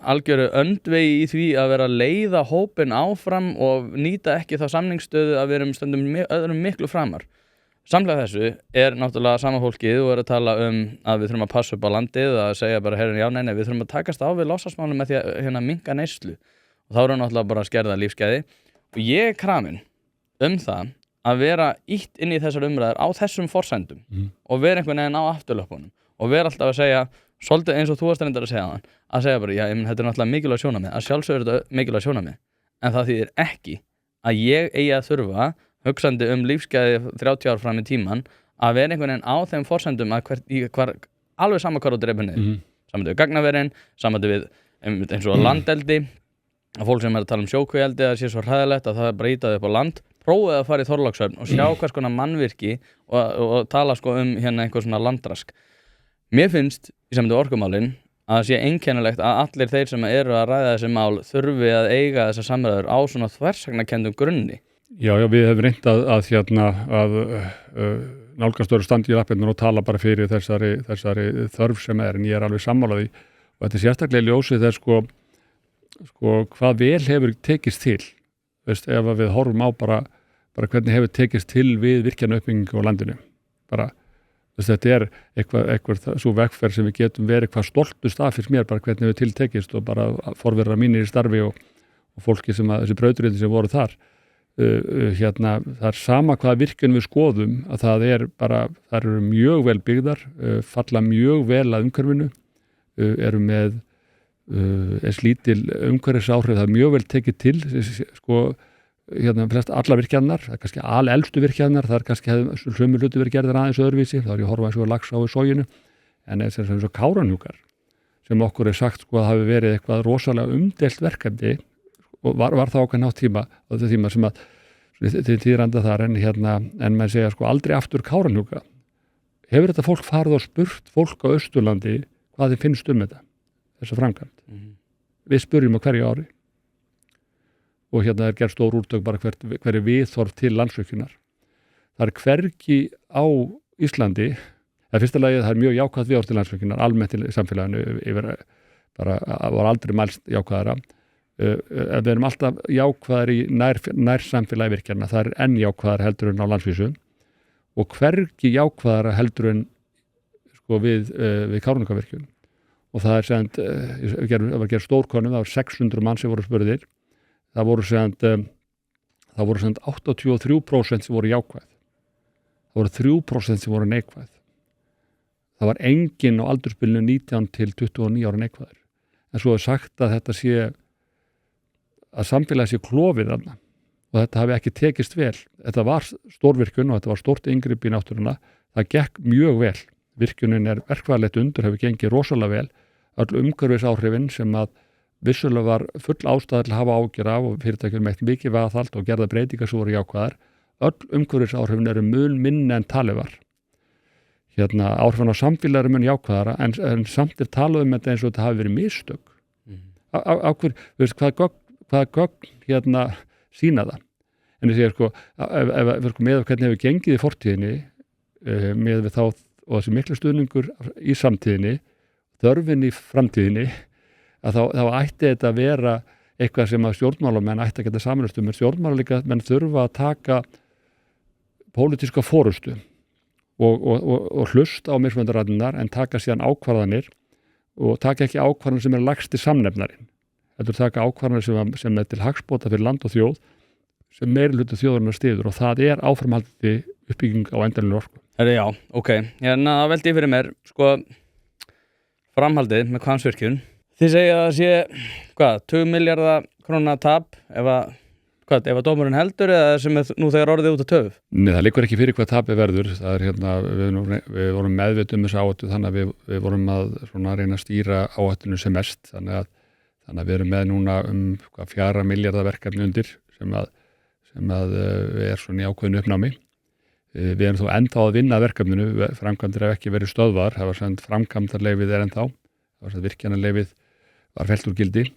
algjöru öndvegi í því að vera að leiða hópinn áfram og nýta ekki þá samningsstöðu að við erum stundum öðrum miklu framar. Samlega þessu er náttúrulega sama fólkið og er að tala að við þurfum að passa upp á landið að segja bara, já, nei, við þurfum að takast á við loftslagsmálum með því að minnka neyslu og þá eru náttúrulega bara að skerða lífsgæði og ég er kraminn það að vera ítt inn í þessar umræður á þessum forsendum og vera einhvern veginn á afturlöpunum og vera alltaf að segja svolítið eins og þú varst reyndar að segja þann að segja bara, já, ég menn, þetta er náttúrulega mikilvæg sjónarmið að sjálfsögur þetta mikilvæg sjónarmið en það þýðir ekki að ég eigi að þurfa hugsandi lífsgæði 30 ár fram í tíman að vera einhvern veginn á þeim forsendum að alveg sama hvað þú dreipur niður saman við gagnaverin, saman við eins og landeldi að fólk sem er að tala sjókvíeldi að það sé svo hræðilegt að það er bara ítað upp á land prófið að fara í Þorlákshöfn og sjá hvers konar mannvirki og tala sko hérna einhver svona landrask mér finnst í saman við orkumálin að það sé einkennilegt að allir þeir sem eru að ræða þessi mál þurfi að eiga þessar samræður á svona þversagnakendum grunni. Já, við hefum reynt að nálgast störu standi í lappirnar og tala bara fyrir þessari þörf sem en ég alveg sammála því og þetta er sérstaklega ljósið þess sko hvað vel hefur tekist til veist, ef við horfum á bara hvernig hefur tekist til við virkjanaupbyggingu á landinu bara þetta er eitthvað svo vegferð sem við getum verið hvað stoltust af fyrir mér bara hvernig við tiltekist og bara forverðar mínir í starfi og fólki sem þessi brautriði sem voru þar það er sama hvaða virkjun við skoðum að það eru mjög vel byggðar falla mjög vel að umhverfinu eru með eins lítil umhverfisáhrif það er mjög vel tekið til sko flest allar virkjannar, það er kannski alelstu virkjannar, það er kannski sömu hluti verið gerðir aðeins öðruvísi, þá er ég að horfa eins og lax á í soginu, en eins og Kárahnjúkar sem okkur er sagt sko að hafi verið eitthvað rosalega umdeilt verkefni og var það ákveðin átt tíma sem að til tíðranda þar en menn segja sko aldrei aftur Kárahnjúka. Hefur þetta fólk farið og spurt fólk á Austurlandi hvað þið finnst þessa framkvæmd? Við spurjum á hverju ári og er gerð stór úrtök bara hverju viðhorf til landsvirkjunar. Það er hvergi á Íslandi, fyrsta lagi það er mjög jákvæð viðhorf til landsvirkjunar, almennt í samfélaginu yfir bara var aldrei mælst jákvæðara. Við erum alltaf jákvæðar í nær samfélagi virkjarna, það er enn jákvæðar heldur en á landsvísu og hvergi jákvæðara heldur en sko við Kárahnjúkavirkjun. Og það er var gerð stórkönnun, það var 600 mann sem voru spurðir. Það voru 83% sem voru jákvæð. Það voru 3% sem voru neikvæð. Það var enginn á aldursbilinu 19 til 29 ára neikvæður. En svo er sagt að þetta sé að samfélagi sé klofið þarna og þetta hafi ekki tekist vel. Þetta var stórvirkjun og þetta var stórt inngrip í náttúruna. Það gekk mjög vel. Virkjunin er verkfæðilegt undur, hefur gengið rosalega vel. Öll umhverfisáhrifin sem að vissulega var full ástæða til að hafa ágjör af og fyrirtækjum meitt mikið vaðhald og gerða breytingar sem voru jákvæðar. Öll umhverfisáhrifin eru mun minni en talið var. Áhrifin á samfélagi eru mun jákvæðara en samt talað þetta eins og þetta hafi verið mistök. Hvaða gögn sýna það? En ég segja sko, ef með hvernig hefur gengið í fortíðinni með þá og þessi miklu stuðningur í samtíðinni, þörfin í framtíðinni að þá ætti þetta að vera eitthvað sem að stjórnmálamenn ætti að geta samanast en stjórnmálamenn þurfa að taka pólitíska forystu og hlusta á mismunundarræðurnar en taka síðan ákvarðanir og taka ekki ákvarðanir sem lagsti samnefnarinn. Þetta taka ákvarðanir sem er til hagsbóta fyrir land og þjóð sem meirihluti þjóðarinnar styður og það er áframhaldandi uppbygging á endanlegri orku. Já, ok. Það veldi ég fyrir mér, sko, framhaldið með Hvammsvirkjun. Þið segja að það sé, 2 milljarða króna tap ef að dómurinn heldur eða sem er nú þegar orðið út að töf? Nei, það liggur ekki fyrir hvað tapið verður. Það er við vorum meðvituð þessa áhættu þannig að við vorum að reyna að stýra áhættunu sem mest. Þannig að við erum með núna 4 milljarða verkefni undir sem að er svona í ákveðinu uppnámi. Við erum þó ennþá að vinna verkefninu, framkvæmdir hef ekki verið stöðvar, það var sent framkvæmdarleyfið er ennþá, það var sent virkjanarleyfið var fellt úr gildi,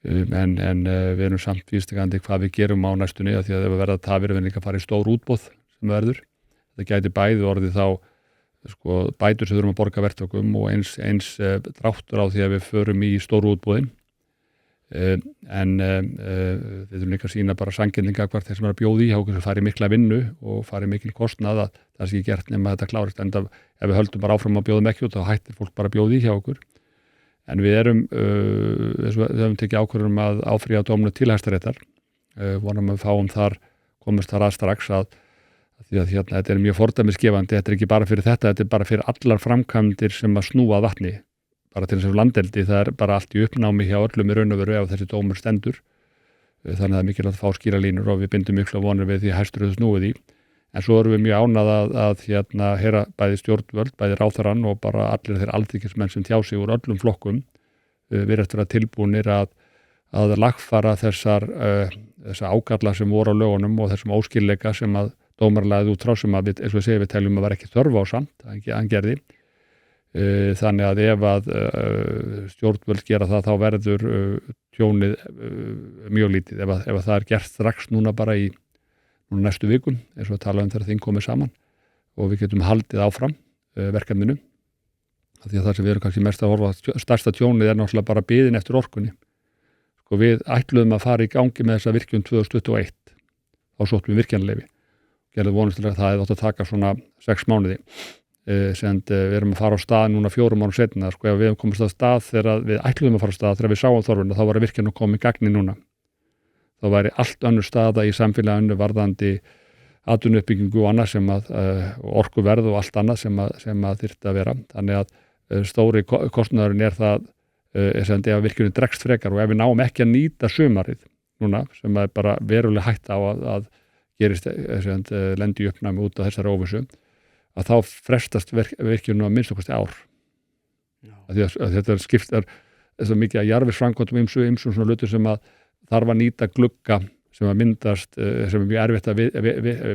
en við erum samt vístegandi hvað við gerum á næstunni, að því að ef við verða tafir við líka að fara í stór útboð sem verður. Það gæti bæði orðið þá sko, bætur sem þurfum að borga verktökum og eins dráttur á því að við förum í stór útboðin. En við þurfum líka að sýna bara sanngirninga hvert þeir sem er að bjóða í hjá okkur sem fari mikla vinnu og fari mikil kostnað að það sé gert nema þetta klárist en ef við höldum bara áfram að bjóðum ekki út þá hættir fólk bara að bjóða í hjá okkur en við erum við höfum tekið ákvörðun að áfrýja dómnum til Hæstaréttar vonum að fáum þar komast þar að strax að Því að hérna, þetta mjög fordæmisgefandi, þetta ekki bara fyrir þetta bara fyrir allar framkvæmdir sem að snúa að vatni, bara til þess að landeldi, það bara allt í uppnámi hjá öllum í raun og veru ef þessi dómur stendur, þannig að það mikilvægt að fá skýra línur og við bindum mikla vonir við því að Hæstiréttur snúið í, en svo erum við mjög ánað að hérna heyra bæði stjórnvöld, bæði ráðherrann og bara allir þeir alþingismenn sem tjá sig úr öllum flokkum, virðast vera tilbúnir að lagfara þessar ágalla sem voru á lögunum og þessum óskýrleika sem að dómar lagði út frá sem að við, eins og við segjum, við teljum að vera ekki þörf á samt, hann gerði. Þannig að ef að stjórnvöld gera það, þá verður tjónið mjög lítið. Ef það gert strax núna bara í næstu vikum, eins og tala þegar þing komið saman og við getum haldið áfram verkefninu. Því að það sem við erum kannski mest að horfa, stærsta tjónið náttúrulega bara biðin eftir orkunni. Sko við ætluðum að fara í gangi með þessa virkjun 2021, þá sóttum við virkjanleyfi. Gerðum vonustilega að það hefði átt að taka svona 6 mánuði. Sem við erum að fara á stað núna 4 mánuð seinna. Sko ef við hefum komist á stað þegar við ætluðum að fara á stað þegar við sáum þörfina, þá var virkjun að koma í gagni núna. Þá væri allt önnur staða í samfélaginu varðandi atvinnuuppbyggingu og annað sem að orkuverð og allt annað sem að þyrfti að vera. Þannig að stóri kostnaðurinn það sem ef virkjunin dregst frekar og ef við náum ekki að nýta sumarið núna sem er bara verulega hætt á að gerist lendi í uppnámi út af þessari óvissu, að þá frestast virkjunum að minnst okkur ár. Að þetta skiptar svo mikið að jarðvegsframkvæmdum ýmsum svona hlutum sem að þarf að nýta glugga sem að myndast, sem er mjög erfitt að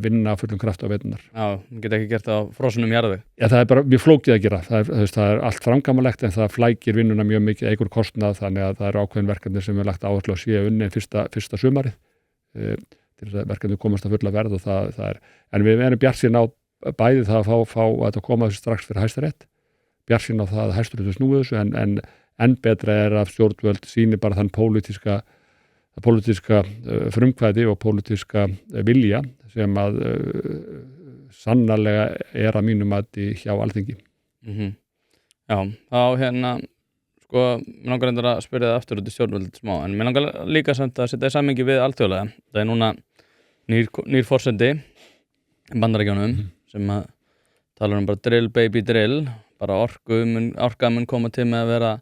vinna fullum kraft á veturnar. Já, við getum ekki gert það á frosinum jarðveg. Já, það bara mjög flókið að gera. Það er allt framkvæmanlegt en það flækir vinnuna mjög mikið, eykur kostnað, þannig að það eru ákveðin verkefni sem við lagt áherslu að sé unnin fyrsta sumarið til þess að verkefni komast að fulla verð og það er. En við erum bjartsýn á bæði það að fá að þetta koma þessu strax fyrir Hæstarétt, bjartsýn á það að Hæstiréttur snúi þessu en betra er að stjórnvöld sýni bara þann pólitíska frumkvæði og pólitíska vilja sem að sannarlega er að mínum mati hjá Alþingi. Já, þá sko, mér langar endur að spyrja það aftur út í stjórnvöld smá, en mér langar líka samt að setja í samhengi við alþjóðlega. Það er núna nýr forseti í Bandaríkjunum sem að tala bara drill baby drill, bara orka mun koma til með að vera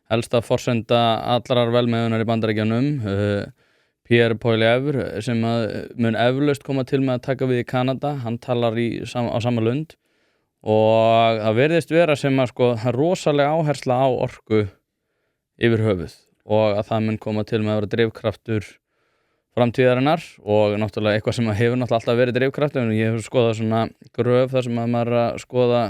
helsta forsenda allarar velmegunar í Bandaríkjunum, Pierre Poilievre sem mun eflaust koma til með að taka við í Kanada, hann talar á sama lund og það virðist vera sem að sko það er rosalega áhersla á orku yfir höfuð og að það mun koma til með að vera drifkraftur framtíðarinnar og náttúrulega eitthvað sem hefur náttúrulega alltaf verið drifkraftur, en ég hefur skoðað svona gröf þar sem að maður er að skoða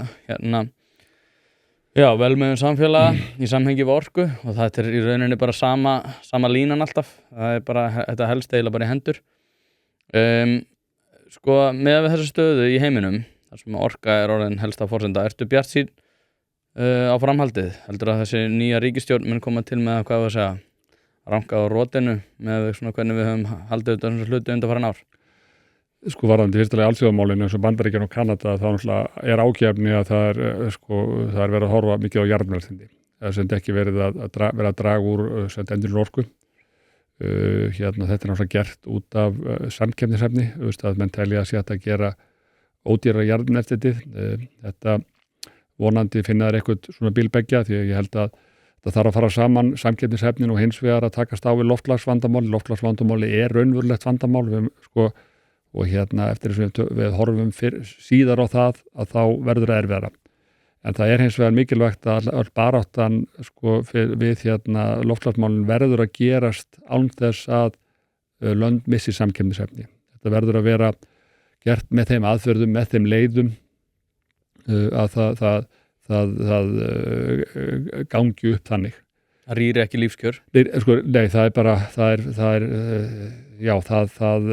velmegun samfélaga í samhengi við orku og það er í rauninni bara sama línan alltaf, það er bara, þetta helst eiginlega bara í hendur. Sko með þessa stöðu í heiminum, þar sem orka er orðin helsta forsenda, ertu bjartsýn á framhaldið? Heldur að þessi nýja ríkisstjórn mun koma til með hvað að segja, ranka á rótinu með svona hvernig við höfum haldið þetta svona hluti undanfarin ár? Sko varðandi fyrstulega alþjóðamálinu eins og Bandaríkjunum og Kanada, þá náttúrulega er ágefni að það er verið að horfa mikið á jarðefnaeldsneyti. Það er sem ekki verið að draga úr endurnýjanlegri orku. Þetta er náttúrulega gert út af samkeppnishæfni, að menn telja að sé hægt að gera ódýrara jarðefnaeldsneyti. Þetta vonandi finna þær eitthvað svona bilbeggja, því að ég held að það þarf að fara saman samkeppnishæfnin og hins vegar að takast á við loftslagsvandamáli. Loftslagsvandamáli er raunverulegt vandamál, og eftir þess að við horfum síðar á það að þá verður það erfiðara. En það er hins vegar mikilvægt að baráttan við loftslagsmálin verður að gerast án þess að lönd missi samkeppnishæfni. Þetta verður að vera gert með þeim aðferðum, með þeim leiðum að það gangi upp þannig. Það rýri ekki lífskjör? Nei, það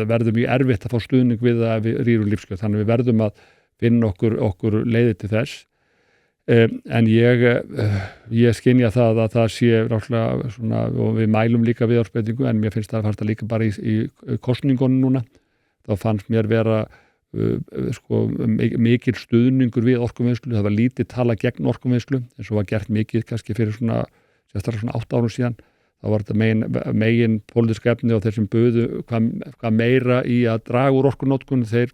verður mjög erfitt að fá stuðning við að við rýrum lífskjör, þannig við verðum að finna okkur leiði til þess. En ég skynja það að það sé ráðslega svona, og við mælum líka viðhorfsbreytingu, en mér finnst það fannst það líka bara í kosningunum núna, þá fannst mér vera mikil stuðningur við orkuvinnslu, það var lítið tala gegn orkuvinnslu, eins og var gert mikið kannski fyrir sérstaklega svona 8 árum síðan. Það var þetta megin pólitíska efni og þeir sem buðu hvað meira í að draga úr orkunotkun, þeir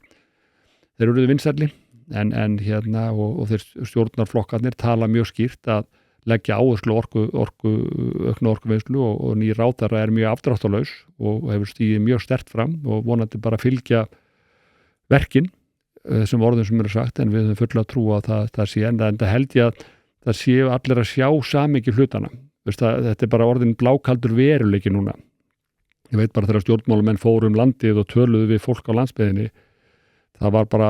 þeir eru vinsælli en hérna og þeir stjórnarflokkarnir tala mjög skýrt að leggja áherslu aukna orkuvinnslu og ný ráðherra mjög afdráttalaus og hefur stigið mjög sterkt fram og vonandi bara fylgja verkin þessum orðum sem eru sagt en við höfum fulla trú að það sé en það held ég að það séu allir að sjá samhengi hlutana. Þetta bara orðin blákaldur veruleiki núna. Ég veit bara þegar stjórnmálamenn fóru landið og töluðu við fólk á landsbyggðinni, það var bara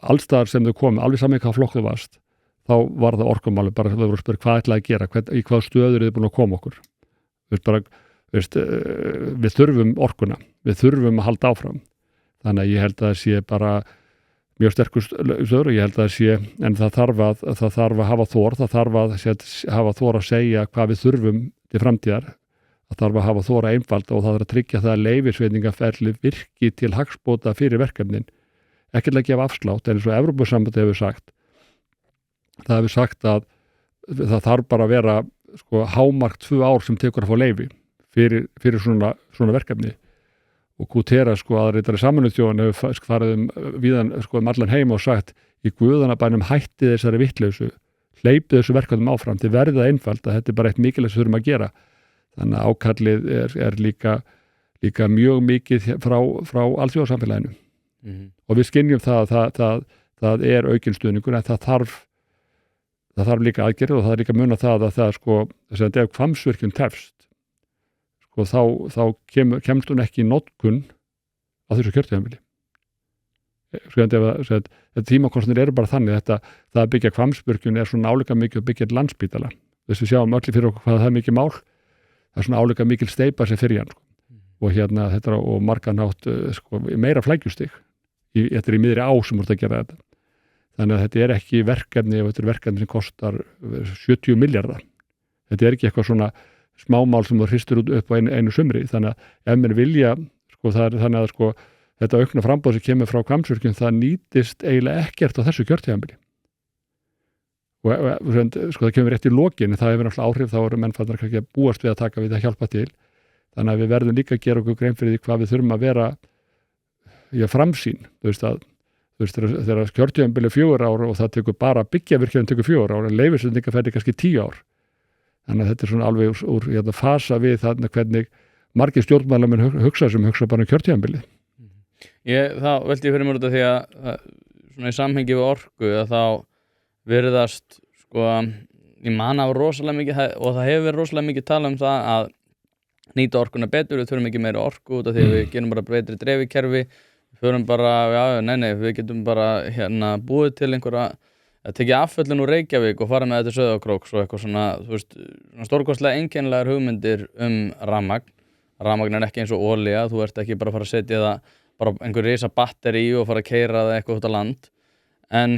allstaðar sem þau komu, alveg saman hvað flokk þau varst, þá var það orkumáli, bara þau voru að spyrja hvað ætlaði að gera, í hvað stöður þið búin að koma okkur. Við þurfum orkuna, við þurfum að halda áfram. Þannig að ég held að það sé bara mjög sterkur stöður og ég held að það sé, en það þarf að hafa þor, það þarf að hafa þor að segja hvað við þurfum til framtíðar, það þarf að hafa þor að einfalda og það þarf að tryggja það að leyfisveitingaferli virki til hagsbóta fyrir verkefnin, ekki að gefa afslátt, en eins og Evrópusambandið hefur sagt að það þarf bara að vera hámark 2 ár sem tekur að fá leyfi fyrir svona verkefni. Og Guterres aðritari Sameinuðu þjóðanna hefur farið víðan allan heim og sagt í guðanabænum hætti þessari vitleysu, hleypið þessu verkefnum áfram, þið verðið að einfalda, þetta bara eitt mikilvægt sem þurfum að gera. Þannig að ákallið er líka mjög mikið frá alþjóðasamfélaginu. Og við skynjum það aukinn stuðningur en það þarf líka aðgerð og það líka muna það að ef Hvammsvirkjun tefst þá kemst hún ekki í notkun á þessu kjörtímabili. Þetta tímakostnaðir eru bara þannig það að byggja Hvammsvirkjun svona álíka mikið að byggja landspítala. Þess við sjáum allir fyrir okkur hvað það mikið mál, það svona álíka mikil steypa sem fyrir hann. Og þetta og marganátt meira flækjustig. Þetta í miðri á sem voru að gera þetta. Þannig að þetta ekki verkefni, ef þetta verkefni sem kostar 70 milljarða. Þetta ekki eitthvað svona smámál sem þú hristur upp á einu sumri, þannig að ef mér vilja þannig að þetta aukna framboð sem kemur frá Hvammsvirkjun, það nýtist eiginlega ekkert á þessu kjörtímabili og það kemur rétt í lokin, það hefur náttúrulega áhrif, þá eru menn farnir kannski að búast við að taka við að hjálpa til, þannig að við verðum líka að gera okkur grein fyrir því hvað við þurfum að vera framsýn, þegar kjörtímabili 4 ár og það tekur bara byggjavirkjun tekur 4 ár, en leyfisveitingaferli kannski 10 ár. Þannig að þetta svona alveg úr fasa við þarna hvernig margir stjórnmálamenn hugsa bara kjörtímabilið. Þá velti ég fyrir mér út af því að svona í samhengi við orku að þá virðast ég man af rosalega mikið og það hefur verið rosalega mikið tala um það að nýta orkuna betur, við þurfum ekki meira orku út af því að við gerum bara betri dreifikerfi, við förum bara, við getum bara búið til einhverja að tekja afföllin úr Reykjavík og fara með þetta Sauðárkróks og eitthvað svona, stórkostlega einkennilegar hugmyndir rafmagn. Rafmagn ekki eins og olía, þú ert ekki bara að fara að setja það bara einhver risa batteri og fara að keyra það eitthvað út á land. En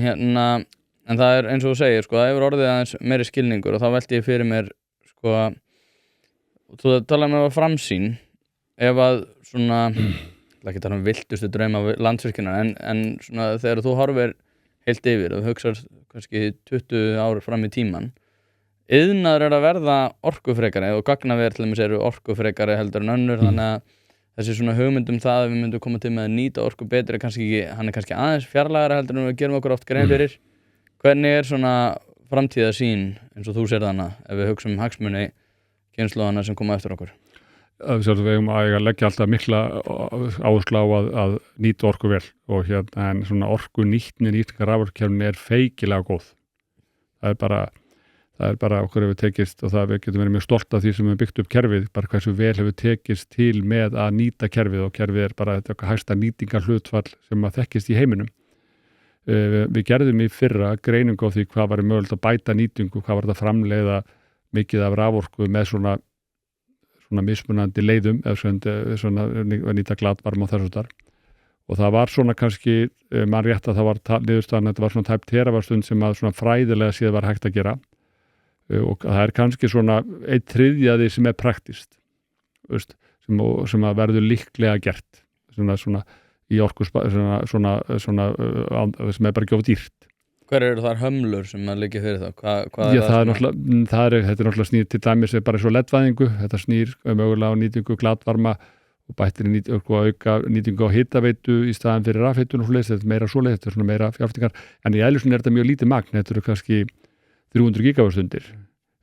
það eins og þú segir, það hefur orðið aðeins meiri skilningur og þá velti ég fyrir mér, þú talar með framsýn, ef að svona, ekki tala viltustu drauma Landsvirkjunar, en svona þegar þú horfir heilt yfir og hugsar kannski 20 ár fram í tíman, iðnaður að verða orkufrekari og gagnaver til dæmis eru orkufrekari heldur en önnur, þannig að þessi svona hugmyndum það að við myndum koma til með að nýta orku betur hann er kannski aðeins fjarlægara heldur en við gerum okkur oft grein fyrir. Hvernig svona framtíðarsýn eins og þú sér þarna ef við hugsum hagsmuni kynslóðana sem koma eftir okkur? Við eigum að leggja alltaf mikla áherslu á að nýta orku vel og en svona orku nýtingar raforkukerfinu feikilega góð. Það er bara okkur hefur tekist og það við getum verið mjög stolt af því sem við byggt upp kerfið, bara hversu vel hefur tekist til með að nýta kerfið og kerfið bara þetta hægsta nýtingarhlutfall sem að þekkist í heiminum. Við gerðum í fyrra greiningu á því hvað var mögulegt að bæta nýtingu, hvað var þetta að framleiða mikið af raforku með svona mismunandi leiðum eða svona nýta glatvarma og þessu þar. Og það var svona kannski, mann rétt að það var niðurstaðan, þetta var svona tæp teravatstund sem að svona fræðilega séð var hægt að gera. Og það er kannski svona 1/3 sem er praktist, sem að verður líklega gert, svona í orku, svona sem er bara ekki of dýrt. Hver eru þar hömlur sem að liggja fyrir það? Þetta er náttúrulega snýr til dæmis bara svo leddvæðingu, þetta snýr mögulega á nýtingu glatvarma og bættir auka nýtingu á hitaveitu í staðan fyrir rafheitun og svoleiðis, þetta er meira svoleiðis, þetta er svona meira fjárfestingar, en í eðlisviðinu er þetta mjög lítið magn, þetta eru kannski 300 gigavastundir.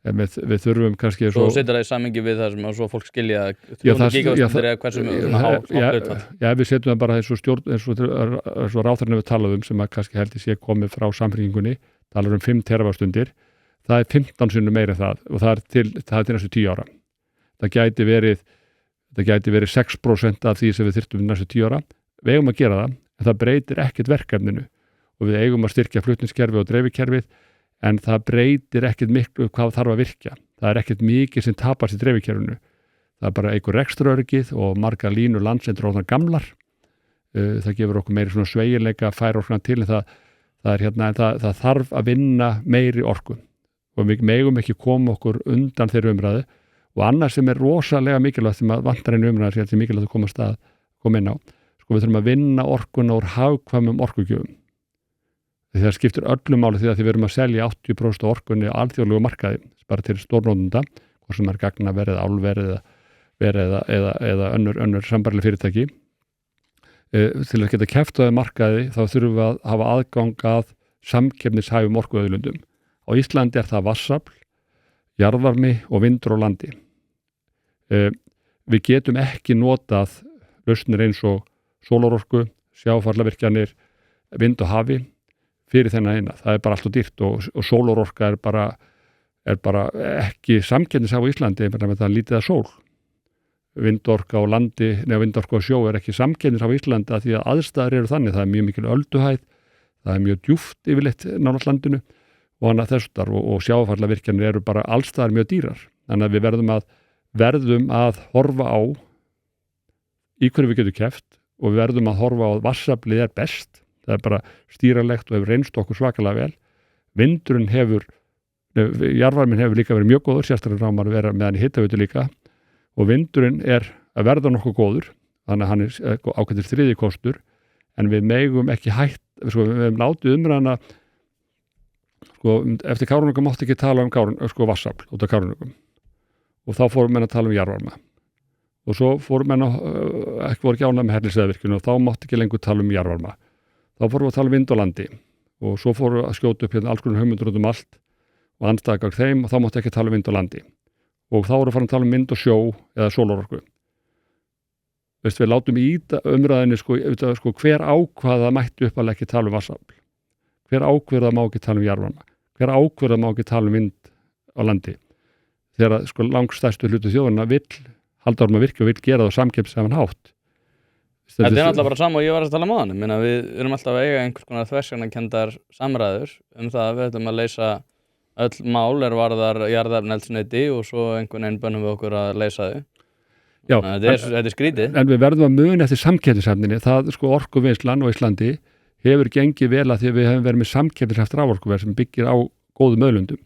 Við þurfum kannski Svo setur það í samhengi við það sem að svo fólk skilja 300 gigavastundir eða hversu hátt hlutfall. Já, við setjum það bara eins og ráðherrann við talaðum sem að kannski heldur sé komið frá samfélkingunni, talar 5 teravastundir, það er 15 sinnum meira það og það er til næstu 10 ára. Það gæti verið 6% af því sem við þyrftum næstu 10 ára. Við eigum að gera það, en það breytir ekkert verkefninu og við eigum að styrkja flutningskerfi og dreifikerfið, en það breytir ekkert miklu hvað þarf að virkja. Það er ekkert mikið sem tapast í dreifikerfinu. Það er bara einhver rekstraröryggið og margar línur landsendur og gamlar. Það gefur okkur meiri svona sveigjanleika, færa okkur til, en það þarf að vinna meiri orku og við megum ekki koma okkur undan þeirri umræðu. Og annars sem er rosalega mikilvægt sem að vantar einu umræðu sem er mikilvægt að koma inn á. Sko við þurfum að vinna orkuna úr hagkvæmum orkugjöfum. Það skiptir öllu máli því að við erum að selja 80% orkunni á alþjóðlegu markaði, bara til stórnotenda, hvort sem er gagnaverið, álverið eða önnur sambærileg fyrirtæki. Til að geta keppt á þeim markaði þá þurfum við að hafa aðgang að samkeppnishæfum orkuauðlundum. Á Íslandi er það vatnsafl, jarðvarmi og vindur á landi. Við getum ekki notað lausnir eins og sólarorku, sjávarfallavirkjanir, vind og hafi fyrir þennan eina. Það er bara allt og dýrt og sólarorka er bara ekki samkeppnishæf á Íslandi, með það lítið að sól. Vindorka á landi, vindorka á sjó er ekki samkeppnishæf á Íslandi því að aðstæður eru þannig, það er mjög mikil ölduhæð, það er mjög djúpt yfirleitt nálægt landinu og annað þessar og sjávarfallavirkjanir eru bara allstaðar mjög dýrar. Þannig að við verðum að horfa á í hverju við getum keppt og við verðum að horfa á að vatnsaflið er best. Það er bara stýralegt og hefur reynst okkur svakalega vel. Vindurinn jarðvarminn hefur líka verið mjög góður, sérstaklega rámar að vera meðan í hitaveitu líka og vindurinn er að verða nokkuð góður, þannig að hann er ákveðtir þriðji kostur, en við megum ekki við hefum látið umræðana eftir Kárahnjúka mátti ekki tala um vatnsafl út af Kárahnjúkum og þá fórum menn að tala um jarðvarma og svo fórum menn voru ekki ánægð með Hellisheiðarvirkjun og þá mátti ekki lengur tala um jarðvarma. Þá fórum við að tala um vind og landi og svo fórum við að skjóta upp alls konar hugmyndir út um allt og andstæða gegn þeim og þá mátti ekki tala um vind og landi og þá voru að fara að tala um vind og sjó eða sólarorku. Við látum í umræðinni hver ákvað að mætti upp að ekki tala um vatnsafl, hver ákveður að má ekki tala um jarðvarma, hver ákveður að má ekki tala um vind á landi þegar langstærstu hlutu þjóðina vill halda árum að virka og vill gera það á samkeppnishæfan hátt. Þetta er náttúrulega bara sama og ég var að tala um á hann. Við erum alltaf að eiga einhvers konar þversagnakenndar samræður það að við ætlum að leysa öll mál varðar jarðefnaeldsneyti og svo einhvern veginn bönnum við okkur að leysa þau. Já, þetta er skrítið. En við verðum að muna eftir samkeppnishæfninni. Það orkuvinnslan á Íslandi hefur gengið vel að því að við hefum verið með samkeppnishæft raforkuver sem byggir á góðum auðlundum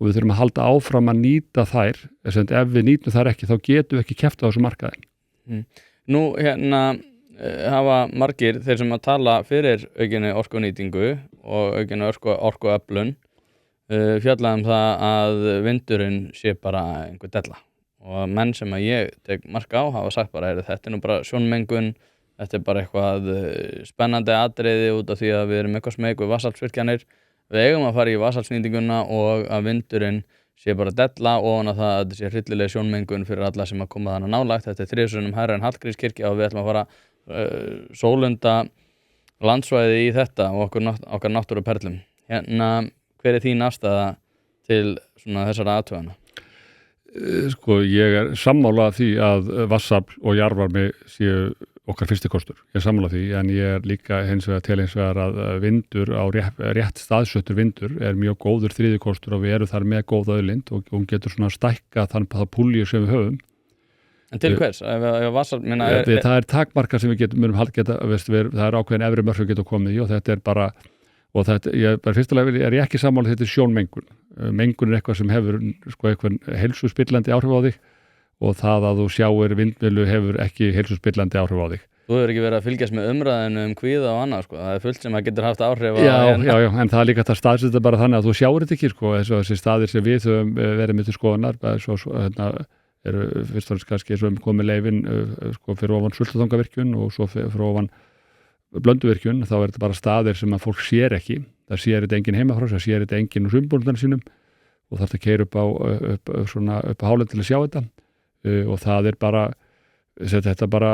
og við þurfum að halda áfram að nýta þær. Ef við nýtum þær ekki þá getum við ekki keppt á þessu markaði. Nú hafa margir þeir sem að tala fyrir aukinni orkunýtingu og aukinni orkuöflun fjallað það að vindurinn sé bara einhver della og menn sem að ég tek marka á hafa sagt bara þetta er nú bara sjónmengun, þetta er bara eitthvað spennandi atriði út af því að við erum eitthvað smeyk við vatnsaflsvirkjanir. Við eigum að fara í vatnsaflsnýtinguna og að vindurinn sé bara della og það að þetta sé hryllileg sjónmengun fyrir alla sem að koma þannig nálægt. Þetta er 3 sinnum hærra en Hallgrímskirkja og við ætlum að fara sólunda landsvæði í þetta og okkar náttúruperlum. Hver er þín afstaða til þessara athugana? Ég er sammála því að vatnsafl og jarðvarmi séu okkar fyrsti kostur. Ég er sammála því, en ég er líka hins vegar að vindur á rétt staðsettur vindur er mjög góður þriðji kostur og við erum þar með góða auðlind og hún getur stækka þannig það púlju sem við höfum. En til hvers? Það er takmarkar sem við munum geta, það er ákveðin efri mörk sem geta komið í og þetta er bara, fyrstulega er ég ekki sammála þetta er sjónmengun. Mengun er eitthvað sem hefur eitthvað heilsuspillandi áhrif á þig og það að þú sjáir vindmyllu hefur ekki heilsuspillandi áhrif á þig. Þú hefur ekki verið að fylgjast með umræðinu kvíða og annað, það er fullt sem að getur haft áhrif á... Já, en það er líka að staðsetja bara þannig að þú sjáir þetta ekki, þessi staðir sem við höfum verið með til skoðunar, eru fyrst og fremst kannski eins og komið leyfin sko fyrir ofan Sultartangavirkjun og svo fyrir ofan Blönduvirkjun, þá þetta bara staðir sem að fólk sér ekki, það sér þetta enginn heima frá, það sér þetta enginn úr sumbúrnum sínum og þarf að keyra upp á hálend til að sjá þetta og það bara þetta bara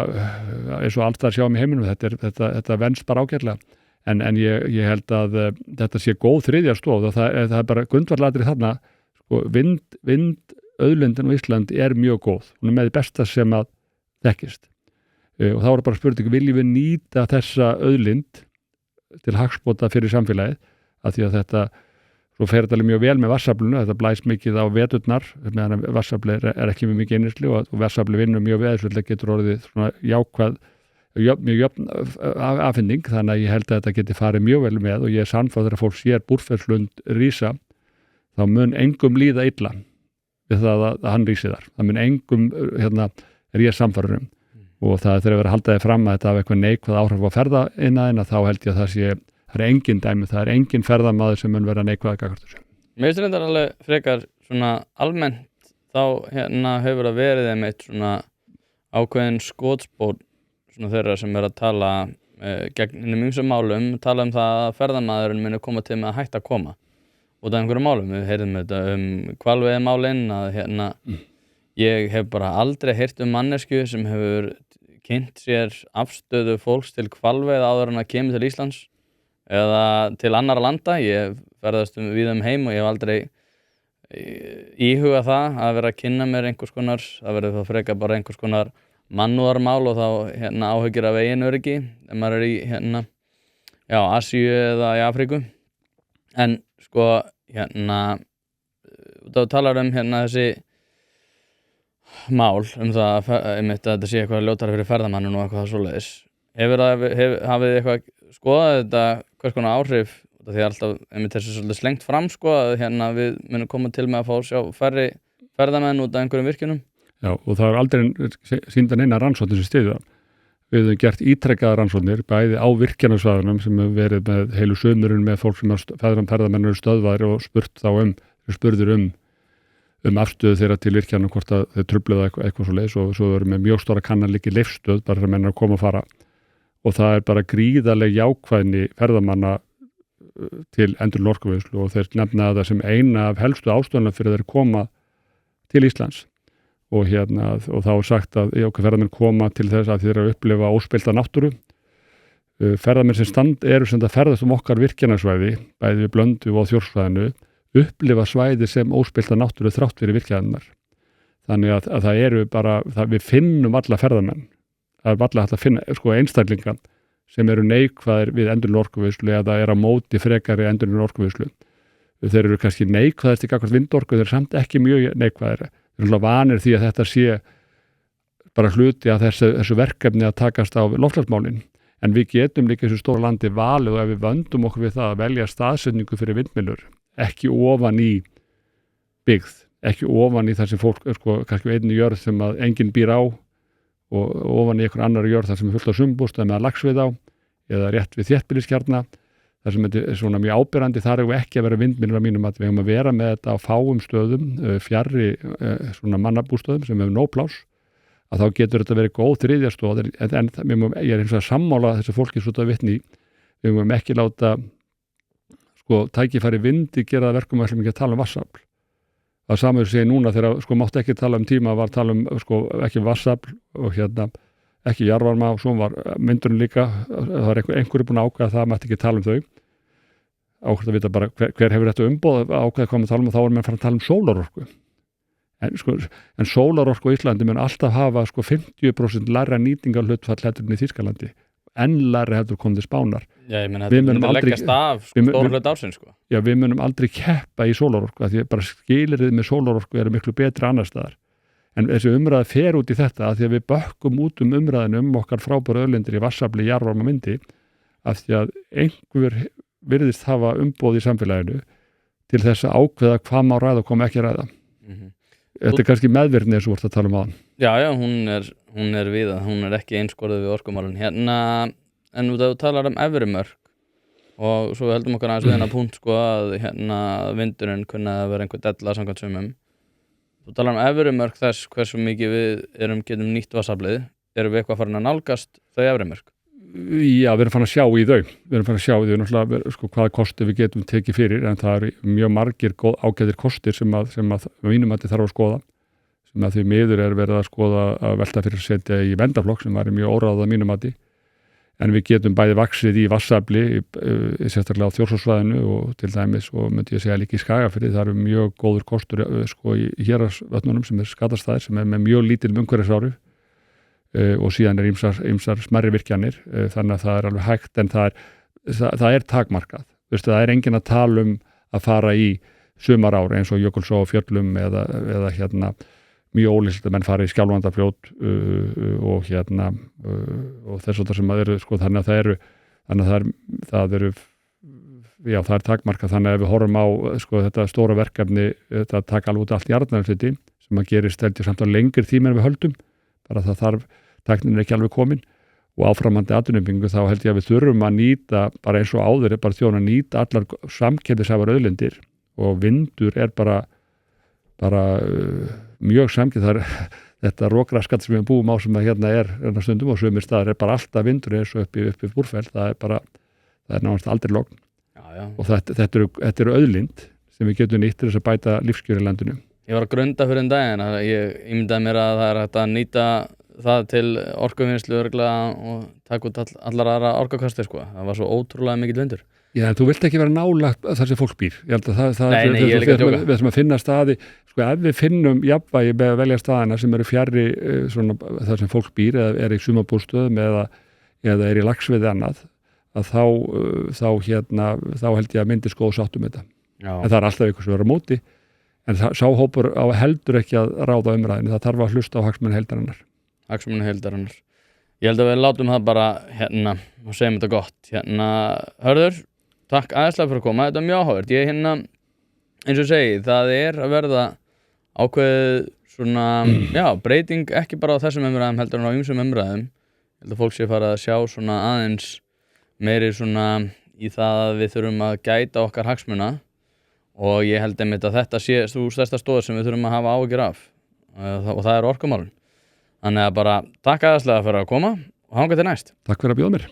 eins og allt það sjá í heiminum, þetta venst bara ágætlega en ég held að þetta sé góð þriðja stoð og það bara grundvallatri þarna sko, auðlindin á Íslandi mjög góð, hún með besta sem að þekkist og þá bara spurning, viljum við nýta þessa auðlind til hagsbóta fyrir samfélagið, af því að þetta svo fer þetta mjög vel með vatnsaflinu, þetta blæs mikið á veturnar meðan vatnsafli ekki með mikið innirslu og vatnsafli vinnur mjög vel, svo þetta getur orðið svona jákvæð, mjög jöfn afhending, þannig að ég held að þetta geti farið mjög vel með og ég sannfærður að fólk sér Búrfellslund rísa, þá mun engum líða illa við það að hann rísi þar, það mun engum ég sannfærður og það þegar verið að halda þið fram að þetta hafa eitthvað neikvæð áhrif á ferðaiðnaðinn þá held ég að það engin dæmi, það engin ferðamaður sem mun vera neikvæð gagnvart þessu. Mér finnst þetta alveg frekar svona almennt þá hefur það verið einmitt svona ákveðin skotspór svona þeirra sem að tala gegn ýmsum málum, tala það að ferðamaðurinn muni koma til með að hætta að koma út af einhverjum málum. Við heyrðum þetta hvalveiðimálin að ég hef bara aldrei heyrt mannesku sem hefur kynnt sér afstöðu fólks til hvalveiða áður en að kemur til Íslands eða til annarra landa. Ég ferðast víða heim og ég hef aldrei íhugað það að vera að kynna mér einhvers konar, það verður þá frekar bara einhvers konar mannúðarmál og þá áhyggjur af eiginöryggi ef maður í Asíu eða í Afríku. En sko þá talar þessi mál það að þetta sé eitthvað ljótara fyrir ferðamanninn og eitthvað svoleiðis. Hafið þið eitthvað skoðað þetta hvers konar áhrif, því alltaf þessi svolítið slengt fram sko að við munum koma til með að fá sjá færri ferðamenn út af einhverjum virkjunum? Já, og það aldrei sýndan eina rannsóknir sem styðja. Við höfum gert ítrekkaða rannsóknir bæði á virkjunarsvæðunum sem hefur verið með heilu sumurinn með fólk sem ferðamenn eru stöðvaðir og spurður afstöðu þeirra til virkjana hvort að þeir trufluðu eitthvað svo leiðis og svo erum við mjög stóra kannan líki leifstöð bara þegar menn að koma að fara og það bara gríðarleg jákvæðni ferðamanna til endurinn orkuvinnslu og þeir nefna það sem eina af helstu ástæðuna fyrir þeir koma til Íslands og þá er sagt að ferðamenn koma til þess að þeir upplifa óspillta náttúru. Ferðamenn sem eru sem það ferðast okkar virkjanarsvæði bæði við Blöndu og Þjórsvæðinu upplifa svæði sem óspillta náttúru þrátt fyrir virkjanirnar. Þannig að það eru bara, við finnum alla ferðamenn, það er alla hægt að finna einstaklinga sem eru neikvæðir við endurinn orkuvinnslu eða á móti frekari endurinn orkuvinnslu. Þeir eru kannski neikvæðir til gagnvart vindorku, þeir eru samt ekki mjög neikvæðir. Þeir eru vanir því að þetta sé bara hluti af þessu verkefni að takast á loftslagsmálin. En við getum líka þessu stóra landi valið og ef við vöndum okkur við það að velja staðsetningu fyrir vindmyllur, ekki ofan í byggð, ekki ofan í þar sem fólk kannski einni jörð sem að enginn býr á og ofan í einhver annar jörð þar sem fullt af sumbústað með laxvið á eða rétt við þéttbýliskjarna þar sem þetta svona mjög áberandi, þar hefur ekki að vera vindmyllur á mínum að við hefum að vera með þetta á fáum stöðum, fjarri svona mannabústöðum sem hefur nóg pláss, að þá getur þetta verið góð þriðja stoð en ég hins vegar sammála þessu fólki svo þetta vitni, við höfum ekki láta tækifæri vindi gera það verkum að ætlum ekki að tala um vatnsafl. Það saman sé núna þegar mátti ekki tala um tíma var tala um ekki vatnsafl og ekki jarðvarma og svo var myndurinn líka, það var einhverju búin að ákveða að það mætti ekki tala um þau. Ákveða að vita bara hver hefur þetta umboð ákveða hvað maður tala um og þá er maður að fara að tala um sólarorku. En sólarorku á Íslandi mun alltaf hafa 50% lægra nýtingarhlutfall heldur en í Þýskalandi. Enn lægra heldur komið til Spánar. Já, ég meina þetta myndi leggast af stór hlut ársins Já, við munum aldrei keppa í sólarorku af því bara skilyrðið með sólarorku eru miklu betri annars staðar. En þessi umræða fer út í þetta af því að við bökkum út umræðinu okkar frábæru auðlindir í vatnsafli, jarðvarma myndi af því að einhver virðist hafa umboð í samfélaginu til þess að ákveða hvað má ræða og hvað má ekki ræða. Þetta kannski meðvirkni eins og voru að tala um aðan. Já, hún er við það, hún ekki einskorðuð við orkumálun. En þú talar um efrimörk og svo heldum okkar aðeins við hennar punkt að vindurinn kunni að vera einhver della samkvæmt sumum. Þú talar efrimörk þess hversu mikið við getum nýtt vatnsaflið. Erum við eitthvað farin að nálgast þau efrimörk? Já, við erum farin að sjá í þau. Við erum farin að sjá í þau, náttúrulega, sko, hvaða kosti við getum tekið fyrir, en það eru mjög margir ágætir kostir sem að mínum að þið þarf að skoða, sem að því miður er verið að skoða að velta fyrir að setja í verndarflokk sem væri mjög óráð að mínum að því. En við getum bæði vaxið í vatnsafli, sérstaklega á Þjórsárssvæðinu og til dæmis, og myndi ég segja líka í Skagafirði, það eru mjög góður kostur sko, í héraðsvötnunum sem er skatastaðir, sem er með mjög lítil umhverfisáhrif og síðan er ýmsar smærri virkjanir, þannig að það er alveg hægt, en það er takmarkað. Veistu, það er enginn að tala að fara í sumarár eins og Jökulsá á Fjöllum eða mjög ólíklegt að menn fara í Skjálfandafljót og og þess að sem að eru, sko, þannig að það er takmarkað, þannig að ef við horfum á, sko, þetta stóra verkefni, þetta taka alveg út allt í Arnarneshryggi sem að gerist samt á lengri tíma en við höldum, bara það þarf, tæknin er ekki alveg komin og áframandi atvinnuuppbyggingu, þá held ég að við þurfum að nýta, bara eins og áður er bara þjóðan að nýta allar samkeppnishæfar auðlindir, og vindur er bara mjög samkeppni, þetta rokraskat sem við búum á sem að hérna er stundum og sumir staðar er bara alltaf vindur eins og uppi Búrfell, það er nánast aldrei logn. Og þetta eru auðlind sem við getum nýtt til þess að bæta lífskjör í landinu. Ég var að grunda fyrir daginn að ég ímyndaði mér að það er hægt að nýta það til orkuvinnslu örugglega og taka út allar aðra orkukostir, sko. Það var svo ótrúlega mikill vindur. Já, en þú vilt ekki vera nálægt þar sem fólk býr. Ég held að Nei, ég er líka að djóka. Við þurfum að finna staði, sko, ef við finnum jafnvægi með að velja staðina sem eru fjarri þar sem fólk býr eða er í sumarbústöðum eða er í laxveiði annað, að þá held ég að myndi skoða sáttum þetta. Já. En það er alltaf ykkur sem verður á móti, en sá hópur á heldur ekki að ráða umræðinu, það þarf að hlusta á hagsmuni heildarinnar. Hagsmuni heildarinnar. Ég held að við látum það bara og segjum þetta gott. Hörður, takk aðeinslega fyrir að koma, þetta er mjög áhugavert. Ég eins og segi, það er að verða ákveðið svona, breyting ekki bara á þessum umræðum heldur en á ýmsum umræðum. Ég held að fólk sé farið að sjá svona aðeins meiri svona í það að við þurfum að gæta okkar hagsmuna, og ég held einmitt að þetta sé sú stærsta stoð sem við þurfum að hafa áhyggjur af, og það er orkumálin. Þannig að bara takk aðeinslega fyrir að koma og þangað til næst. Takk fyrir að bjóða mér.